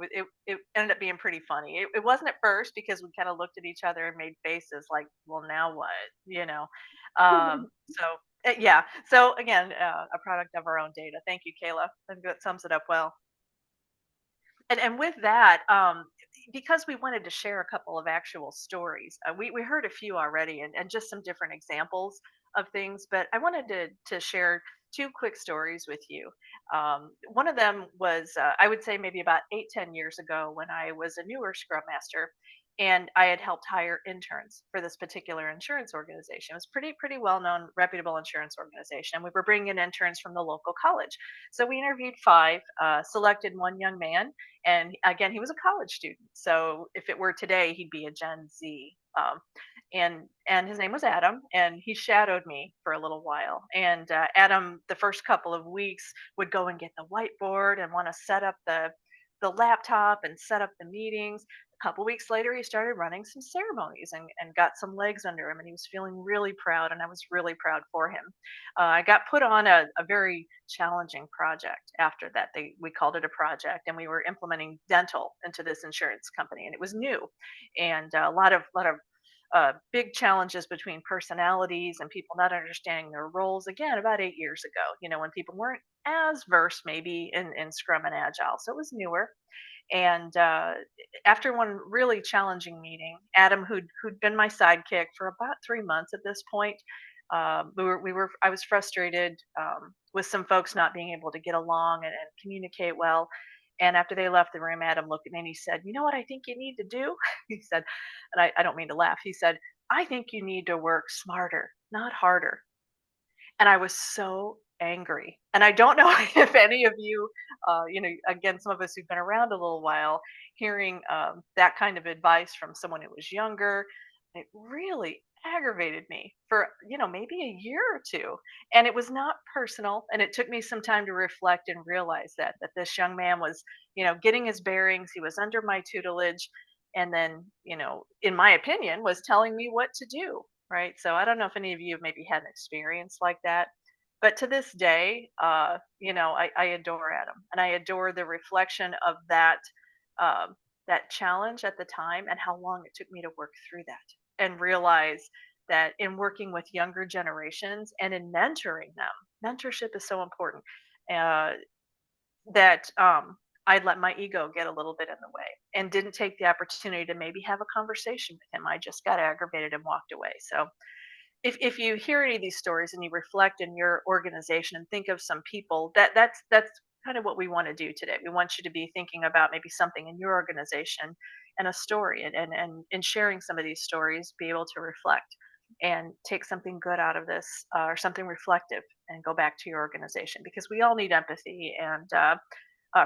it ended up being pretty funny. It wasn't at first because we kind of looked at each other and made faces like, well, now what, so yeah. So again, a product of our own data. Thank you, Kayla. I think that sums it up well. And with that, because we wanted to share a couple of actual stories, we heard a few already, and just some different examples of things. But I wanted to share two quick stories with you. One of them was, I would say, maybe about 8-10 years ago when I was a newer Scrum Master, and I had helped hire interns for this particular insurance organization. It was pretty well known, reputable insurance organization. We were bringing in interns from the local college. So we interviewed 5, selected one young man, and again, he was a college student. So if it were today, he'd be a Gen Z. And his name was Adam, and he shadowed me for a little while. And Adam, the first couple of weeks, would go and get the whiteboard and want to set up the the laptop and set up the meetings. A couple weeks later, he started running some ceremonies and got some legs under him, and he was feeling really proud, and I was really proud for him. I got put on a very challenging project after that. We called it a project, and we were implementing dental into this insurance company, and it was new, and a lot of big challenges between personalities and people not understanding their roles. Again, about 8 years ago, when people weren't as versed maybe in Scrum and Agile, so it was newer. And after one really challenging meeting, Adam, who'd been my sidekick for about 3 months at this point, I was frustrated with some folks not being able to get along and communicate well. And after they left the room, Adam looked at me and he said, "You know what I think you need to do?" He said, and I don't mean to laugh. He said, "I think you need to work smarter, not harder." And I was so angry. And I don't know if any of you, again, some of us who've been around a little while, hearing that kind of advice from someone who was younger, it really aggravated me for, maybe a year or two. And it was not personal. And it took me some time to reflect and realize that this young man was, getting his bearings. He was under my tutelage. And then, in my opinion, was telling me what to do. Right. So I don't know if any of you have maybe had an experience like that. But to this day, I adore Adam, and I adore the reflection of that challenge at the time and how long it took me to work through that and realize that in working with younger generations and in mentoring them, mentorship is so important. Uh, that I'd let my ego get a little bit in the way and didn't take the opportunity to maybe have a conversation with him. I just got aggravated and walked away. So if you hear any of these stories and you reflect in your organization and think of some people, that's kind of what we want to do today. We want you to be thinking about maybe something in your organization and a story, and in sharing some of these stories, be able to reflect and take something good out of this, or something reflective, and go back to your organization, because we all need empathy. And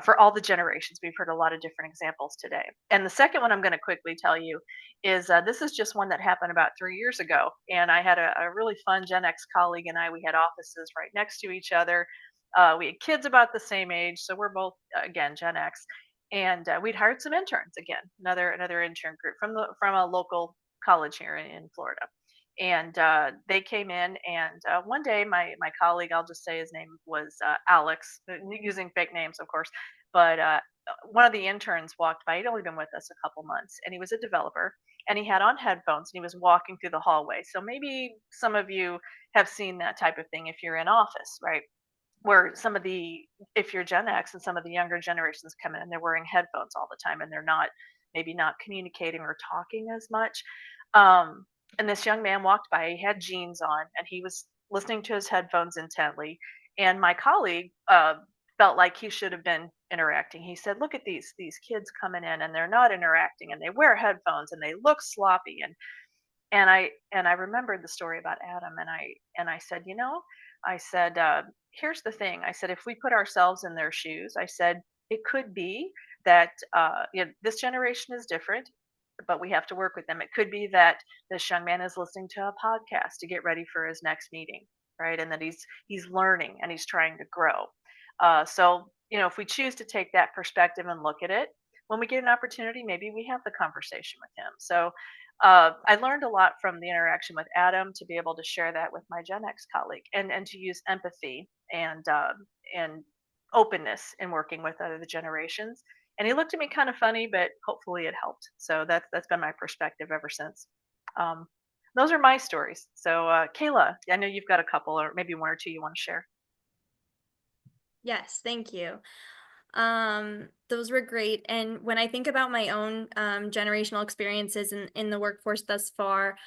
for all the generations, we've heard a lot of different examples today. And the second one I'm going to quickly tell you is, this is just one that happened about 3 years ago. And I had a really fun Gen X colleague and I. We had offices right next to each other. We had kids about the same age, so we're both, again, Gen X. And we'd hired some interns, again, another intern group from a local college here in Florida. And they came in, and one day my colleague, I'll just say his name was Alex, using fake names, of course, but one of the interns walked by. He'd only been with us a couple months, and he was a developer, and he had on headphones, and he was walking through the hallway. So maybe some of you have seen that type of thing if you're in office, right? Where if you're Gen X and some of the younger generations come in and they're wearing headphones all the time, and they're maybe not communicating or talking as much. And this young man walked by. He had jeans on, and he was listening to his headphones intently. And my colleague felt like he should have been interacting. He said, "Look at these kids coming in, and they're not interacting, and they wear headphones, and they look sloppy." And I remembered the story about Adam, and I said, I said, "Here's the thing." I said, "If we put ourselves in their shoes," I said, "it could be that this generation is different, but we have to work with them. It could be that this young man is listening to a podcast to get ready for his next meeting, right? And that he's learning and he's trying to grow." So if we choose to take that perspective and look at it, when we get an opportunity, maybe we have the conversation with him. So I learned a lot from the interaction with Adam to be able to share that with my Gen X colleague, and to use empathy and openness in working with other generations. And he looked at me kind of funny, but hopefully it helped. So that's been my perspective ever since. Um, those are my stories. So Kayla, I know you've got a couple, or maybe one or two you want to share. Yes, thank you. Those were great. And when I think about my own generational experiences in the workforce thus far,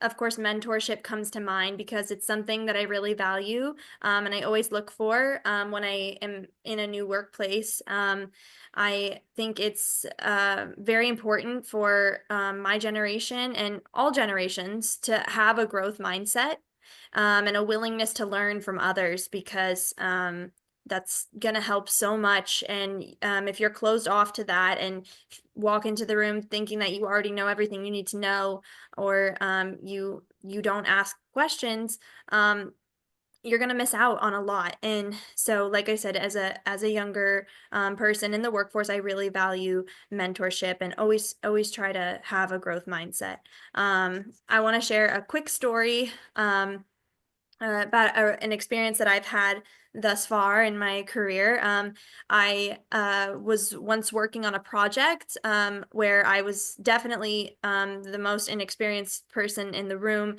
of course, mentorship comes to mind because it's something that I really value, and I always look for when I am in a new workplace. I think it's very important for my generation and all generations to have a growth mindset, and a willingness to learn from others, because that's going to help so much. And if you're closed off to that and walk into the room thinking that you already know everything you need to know, or you don't ask questions, you're going to miss out on a lot. And so, like I said, as a younger person in the workforce, I really value mentorship and always try to have a growth mindset. I want to share a quick story about an experience that I've had thus far in my career. I was once working on a project where I was definitely the most inexperienced person in the room.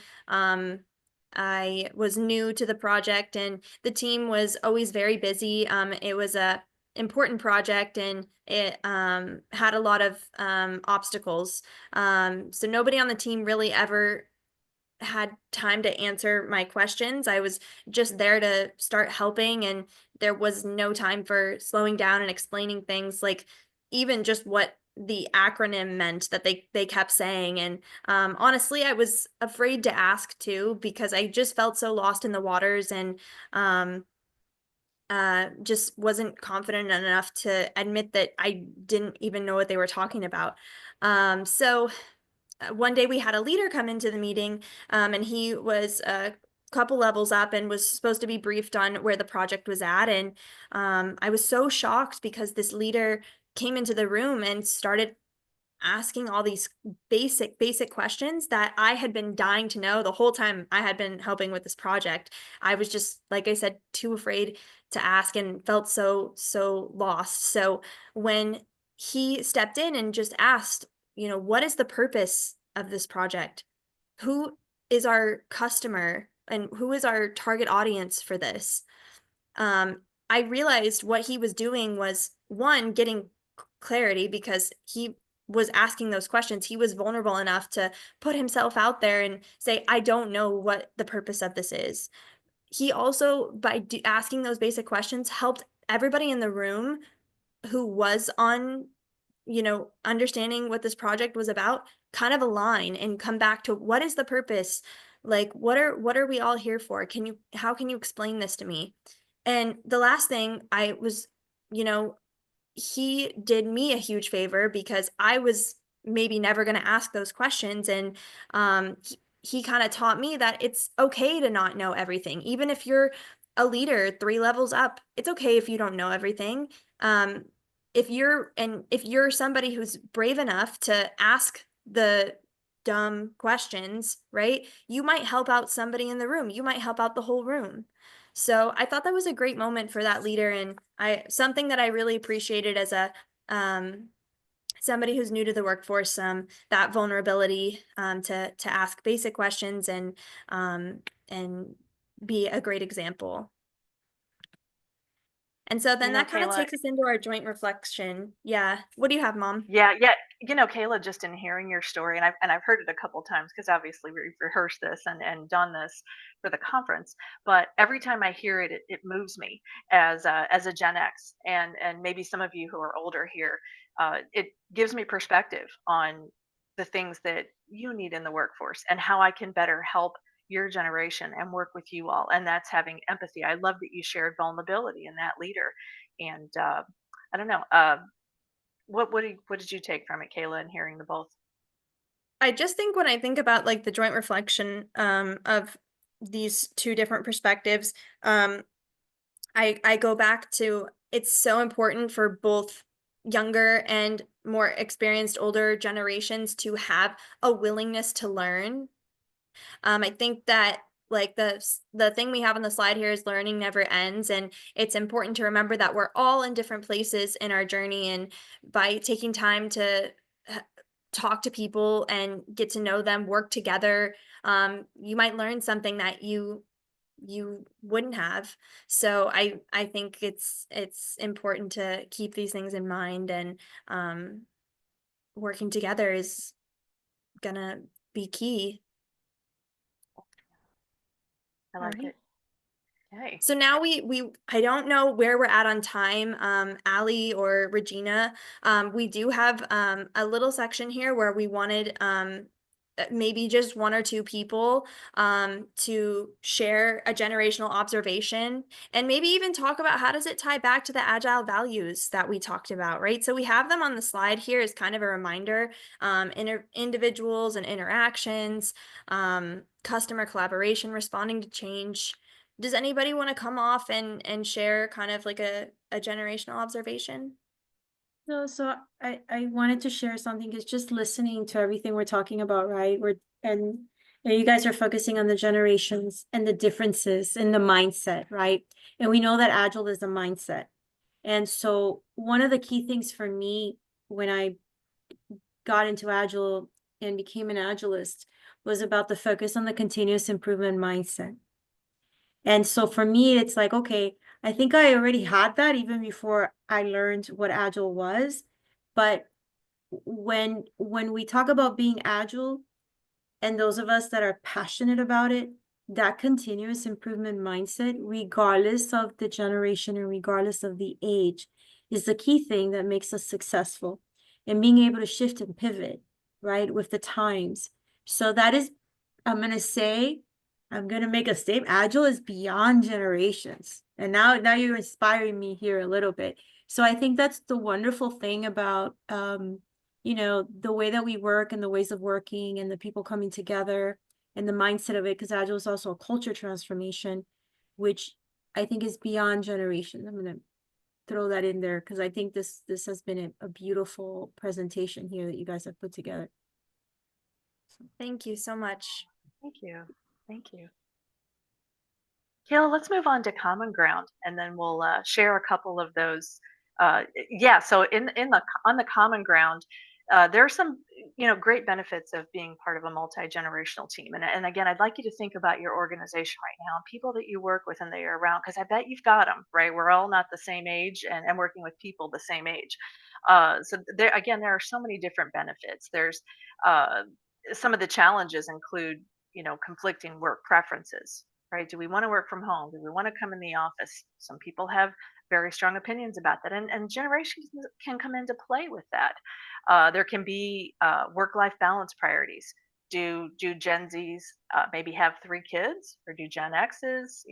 I was new to the project, and the team was always very busy. It was a important project, and it had a lot of obstacles. So nobody on the team really ever had time to answer my questions. I was just there to start helping, and there was no time for slowing down and explaining things, like even just what the acronym meant that they kept saying. And honestly, I was afraid to ask too, because I just felt so lost in the waters, and just wasn't confident enough to admit that I didn't even know what they were talking about. So one day we had a leader come into the meeting, and he was a couple levels up and was supposed to be briefed on where the project was at. And I was so shocked because this leader came into the room and started asking all these basic questions that I had been dying to know the whole time I had been helping with this project. I was just, like I said, too afraid to ask and felt so lost. So when he stepped in and just asked, what is the purpose of this project? Who is our customer and who is our target audience for this? I realized what he was doing was, one, getting clarity, because he was asking those questions. He was vulnerable enough to put himself out there and say, I don't know what the purpose of this is. He also, by asking those basic questions, helped everybody in the room who was on, understanding what this project was about, kind of align and come back to, what is the purpose? Like, what are we all here for? How can you explain this to me? And the last thing, I was, he did me a huge favor, because I was maybe never going to ask those questions. And he kind of taught me that it's okay to not know everything. Even if you're a leader 3 levels up, it's okay if you don't know everything. If you're somebody who's brave enough to ask the dumb questions, right? You might help out somebody in the room. You might help out the whole room. So I thought that was a great moment for that leader, and something that I really appreciated as a somebody who's new to the workforce, that vulnerability to ask basic questions and be a great example. And so then that kind of Kayla, takes us into our joint reflection. Yeah. What do you have, Mom? Yeah. Kayla, just in hearing your story, and I've heard it a couple times, because obviously we've rehearsed this and done this for the conference. But every time I hear it, it moves me as a Gen X, and maybe some of you who are older here. It gives me perspective on the things that you need in the workforce and how I can better help your generation and work with you all. And that's having empathy. I love that you shared vulnerability in that leader. And I don't know. What did you take from it, Kayla, in hearing the both? I just think when I think about like the joint reflection of these two different perspectives, I go back to, it's so important for both younger and more experienced older generations to have a willingness to learn. I think that, like, the thing we have on the slide here is learning never ends, and it's important to remember that we're all in different places in our journey, and by taking time to talk to people and get to know them, work together, you might learn something that you wouldn't have. So I think it's important to keep these things in mind, and working together is gonna be key. I like it. Okay. So now I don't know where we're at on time, Ali or Regina. We do have a little section here where we wanted maybe just 1 or 2 people to share a generational observation, and maybe even talk about how does it tie back to the Agile values that we talked about, right? So we have them on the slide here as kind of a reminder: individuals and interactions, customer collaboration, responding to change, Does anybody want to come off and share kind of like a generational observation? No, so I wanted to share something. Is just listening to everything we're talking about, right? And you guys are focusing on the generations and the differences in the mindset, right? And we know that Agile is a mindset. And so one of the key things for me when I got into Agile and became an Agilist was about the focus on the continuous improvement mindset. And so for me, it's like, okay, I think I already had that even before I learned what Agile was. But when we talk about being Agile, and those of us that are passionate about it, that continuous improvement mindset, regardless of the generation and regardless of the age, is the key thing that makes us successful and being able to shift and pivot, right, with the times. So that is, I'm going to make a statement. Agile is beyond generations. And now you're inspiring me here a little bit. So I think that's the wonderful thing about, the way that we work and the ways of working and the people coming together and the mindset of it, because Agile is also a culture transformation, which I think is beyond generations. I'm going to throw that in there because I think this has been a beautiful presentation here that you guys have put together. Thank you so much. Thank you. Thank you. Kayla, let's move on to common ground, and then we'll share a couple of those. So on the common ground, there are some great benefits of being part of a multi-generational team. And again, I'd like you to think about your organization right now, and people that you work with and that you're around, because I bet you've got them, right? We're all not the same age, and working with people the same age. So there are so many different benefits. There's some of the challenges include conflicting work preferences, right? Do we want to work from home? Do we want to come in the office? Some people have very strong opinions about that, and generations can come into play with that. There can be work-life balance priorities. Do Gen Zs maybe have 3 kids, or do Gen Xs,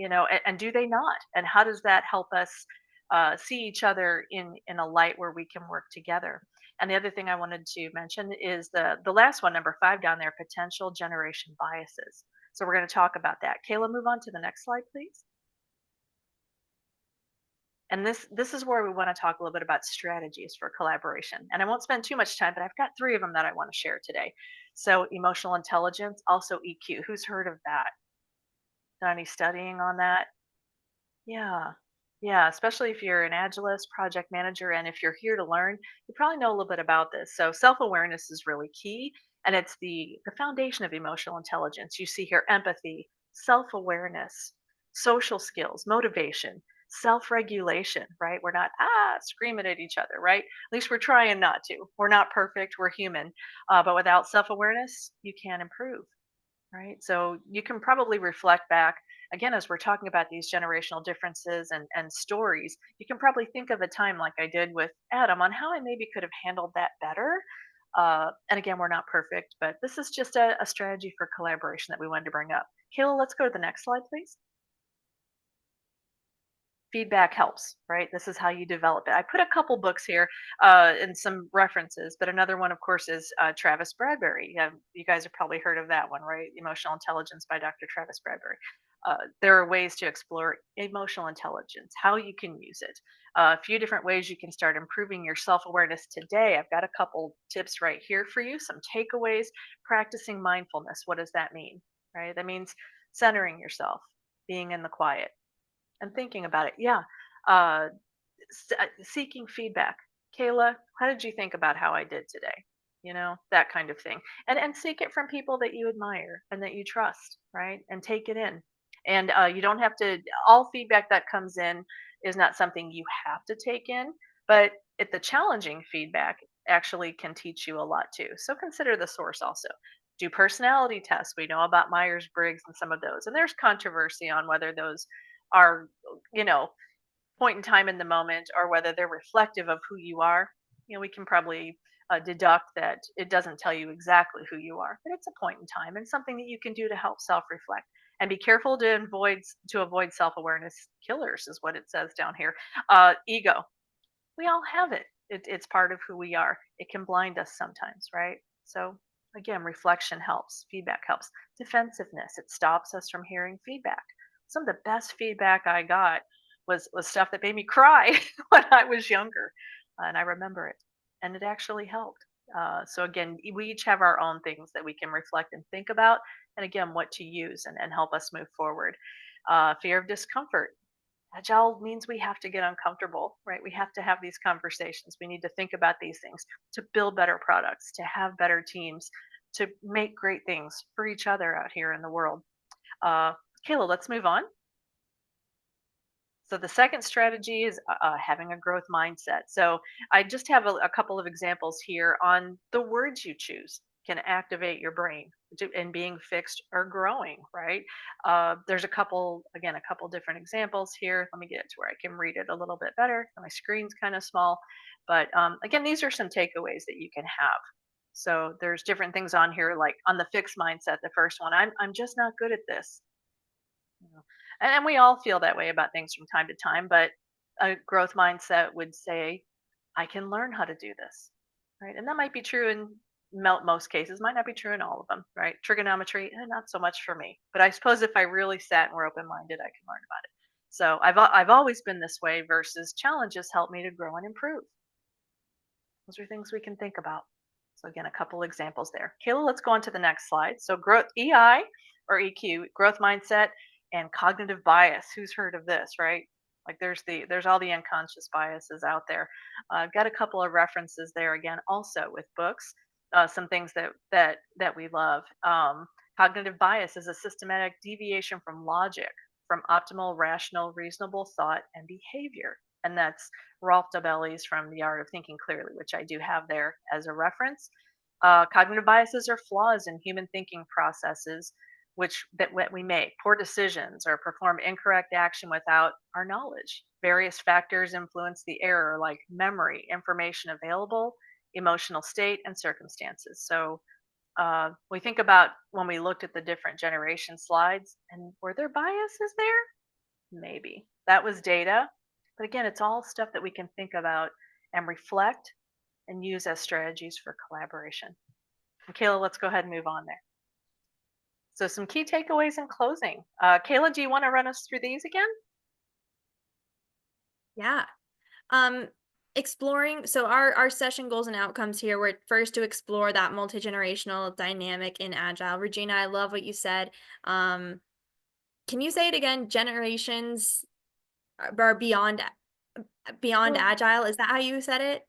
and do they not? And how does that help us see each other in a light where we can work together? And the other thing I wanted to mention is the last one, number 5 down there, potential generation biases. So we're going to talk about that. Kayla, move on to the next slide, please. And this is where we want to talk a little bit about strategies for collaboration. And I won't spend too much time, but I've got 3 of them that I want to share today. So emotional intelligence, also EQ. Who's heard of that? Done any studying on that? Yeah. Yeah, especially if you're an Agilist, project manager, and if you're here to learn, you probably know a little bit about this. So self-awareness is really key, and it's the foundation of emotional intelligence. You see here empathy, self-awareness, social skills, motivation, self-regulation, right? We're not screaming at each other, right? At least we're trying not to. We're not perfect, we're human. But without self-awareness, you can't improve, right? So you can probably reflect back again as we're talking about these generational differences and stories. You can probably think of a time like I did with Adam on how I maybe could have handled that better. And again, we're not perfect, but this is just a strategy for collaboration that we wanted to bring up. Kayla, let's go to the next slide, please. Feedback helps, right? This is how you develop it. I put a couple books here and some references, but another one, of course, is Travis Bradberry. You guys have probably heard of that one, right? Emotional Intelligence by Dr. Travis Bradberry. There are ways to explore emotional intelligence, how you can use it. A few different ways you can start improving your self-awareness today. I've got a couple tips right here for you, some takeaways. Practicing mindfulness. What does that mean, right? That means centering yourself, being in the quiet, and thinking about it. Yeah. Uh, Seeking feedback. Kayla, how did you think about how I did today? That kind of thing. And seek it from people that you admire and that you trust, right? And take it in. And you don't have to, all feedback that comes in is not something you have to take in, but the challenging feedback actually can teach you a lot too. So consider the source also. Do personality tests. We know about Myers-Briggs and some of those. And there's controversy on whether those are, point in time in the moment or whether they're reflective of who you are. We can probably deduct that it doesn't tell you exactly who you are, but it's a point in time and something that you can do to help self-reflect. And be careful to avoid self-awareness killers, is what it says down here. Ego. We all have it. It's part of who we are. It can blind us sometimes, right? So again, reflection helps. Feedback helps. Defensiveness. It stops us from hearing feedback. some of the best feedback I got was stuff that made me cry when I was younger, and I remember it, and it actually helped. So again, we each have our own things that we can reflect and think about, and again, what to use and help us move forward. Fear of discomfort. Agile means we have to get uncomfortable, right? We have to have these conversations. We need to think about these things to build better products, to have better teams, to make great things for each other out here in the world. Kayla, let's move on. So the second strategy is having a growth mindset. So I just have a couple of examples here on the words you choose can activate your brain in being fixed or growing, right? There's a couple different examples here. Let me get it to where I can read it a little bit better. My screen's kind of small, but again, these are some takeaways that you can have. So there's different things on here, like on the fixed mindset, the first one, I'm just not good at this. And we all feel that way about things from time to time, but a growth mindset would say, I can learn how to do this, right? And that might be true in most cases, might not be true in all of them, right? Trigonometry, not so much for me. But I suppose if I really sat and were open-minded, I could learn about it. So I've always been this way versus challenges help me to grow and improve. Those are things we can think about. So again, a couple examples there. Kayla, let's go on to the next slide. So growth EI or EQ, growth mindset, and cognitive bias. Who's heard of this, right? Like there's all the unconscious biases out there. I've got a couple of references there again, also with books. Some things that we love. Cognitive bias is a systematic deviation from logic, from optimal, rational, reasonable thought and behavior. And that's Rolf Dobelli's from The Art of Thinking Clearly, which I do have there as a reference. Cognitive biases are flaws in human thinking processes that we make, poor decisions, or perform incorrect action without our knowledge. Various factors influence the error, like memory, information available, emotional state, and circumstances. So we think about when we looked at the different generation slides, and were there biases there? Maybe. That was data. But again, it's all stuff that we can think about and reflect and use as strategies for collaboration. And Kayla, let's go ahead and move on there. So some key takeaways in closing. Kayla, do you want to run us through these again? Yeah. Exploring, so our session goals and outcomes here were first to explore that multi-generational dynamic in Agile. Regina, I love what you said. Can you say it again? Generations are beyond Agile. Is that how you said it?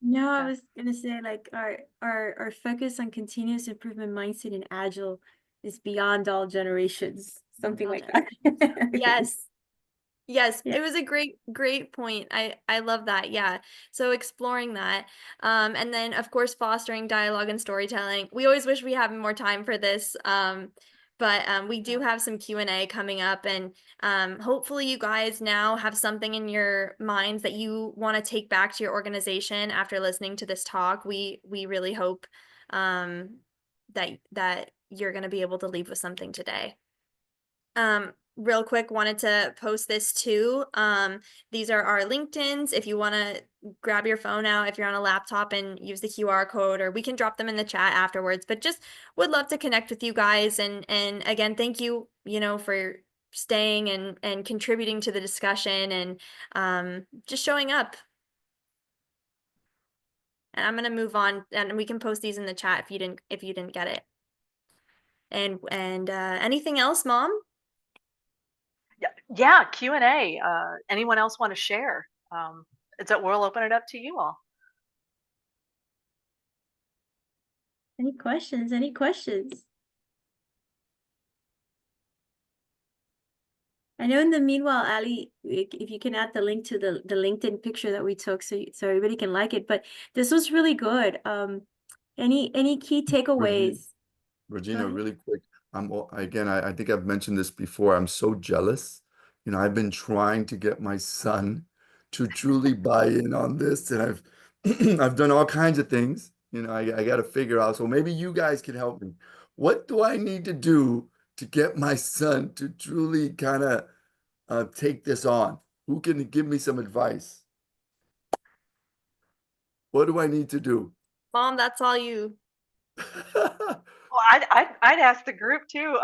No, I was gonna say like our focus on continuous improvement mindset in Agile is beyond all generations. Something like that. Yes. Yes, Yeah. it was a great point. I love that. Yeah. So exploring that. And then of course fostering dialogue and storytelling. We always wish we had more time for this. But we do have some Q&A coming up, and hopefully you guys now have something in your minds that you want to take back to your organization after listening to this talk. We really hope that you're going to be able to leave with something today. Real quick, wanted to post this too. These are our LinkedIn's. If you want to grab your phone out, if you're on a laptop, and use the QR code, or we can drop them in the chat afterwards, but just would love to connect with you guys. And again, thank you, for staying and contributing to the discussion, and just showing up. And I'm going to move on, and we can post these in the chat if you didn't get it. And anything else, Mom? Yeah, Q&A. Anyone else want to share? We'll open it up to you all. Any questions? Any questions? I know in the meanwhile, Ali, if you can add the link to the LinkedIn picture that we took so everybody can like it. But this was really good. Any key takeaways? Regina, really quick. I think I've mentioned this before. I'm so jealous. I've been trying to get my son to truly buy in on this, and I've done all kinds of things. I got to figure out. So maybe you guys can help me. What do I need to do to get my son to truly kind of take this on? Who can give me some advice? What do I need to do? Mom, that's all you. Well, I'd ask the group too.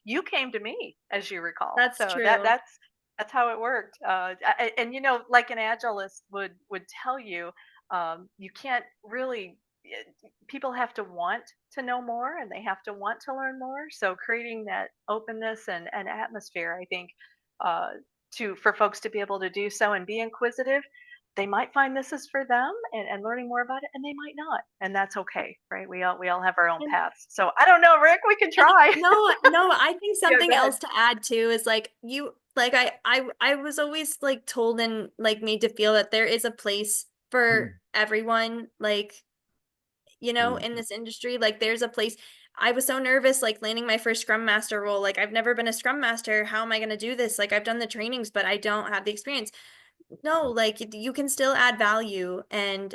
You came to me, as you recall. That's So true. that's how it worked. And you know, like an agilist would tell you, you can't really. People have to want to know more, and they have to want to learn more. So creating that openness and atmosphere, I think, for folks to be able to do so and be inquisitive, they might find this is for them and learning more about it, and they might not, and that's okay, right? We all have our own And- paths. So I don't know, Rick, we can try. No, I think Yeah, something go ahead. else to add too is like I was always like told and like made to feel that there is a place for everyone, like, you know, in this industry. Like there's a place. I was so nervous like landing my first Scrum Master role. Like I've never been a Scrum Master. How am I going to do this? Like I've done the trainings, but I don't have the experience. No, like you can still add value, and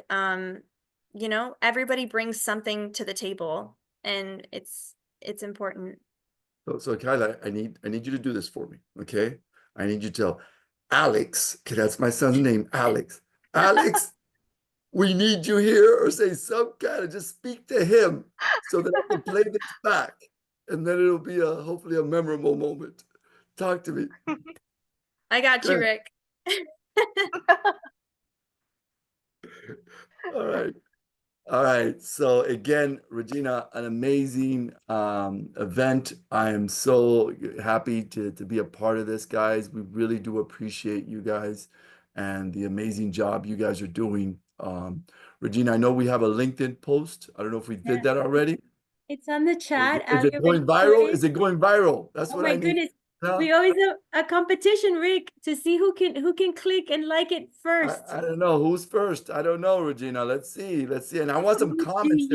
you know, everybody brings something to the table, and it's important. So Kyla, I need you to do this for me, okay? I need you to tell Alex, okay, that's my son's name, Alex. Alex, we need you here, or say some kind of, just speak to him so that I can play this back. And then it'll be hopefully a memorable moment. Talk to me. I got Go you, ahead. Rick. All right. All right. So again, Regina, an amazing event. I am so happy to be a part of this, guys. We really do appreciate you guys and the amazing job you guys are doing. Regina, I know we have a LinkedIn post. I don't know if we did that already. It's on the chat. Is it going viral? Is it going viral? That's Oh what my I need. goodness. No? We always have a competition, Rick, to see who can click and like it first. I don't know who's first. I don't know, Regina. Let's see. Let's see. And I want some comments.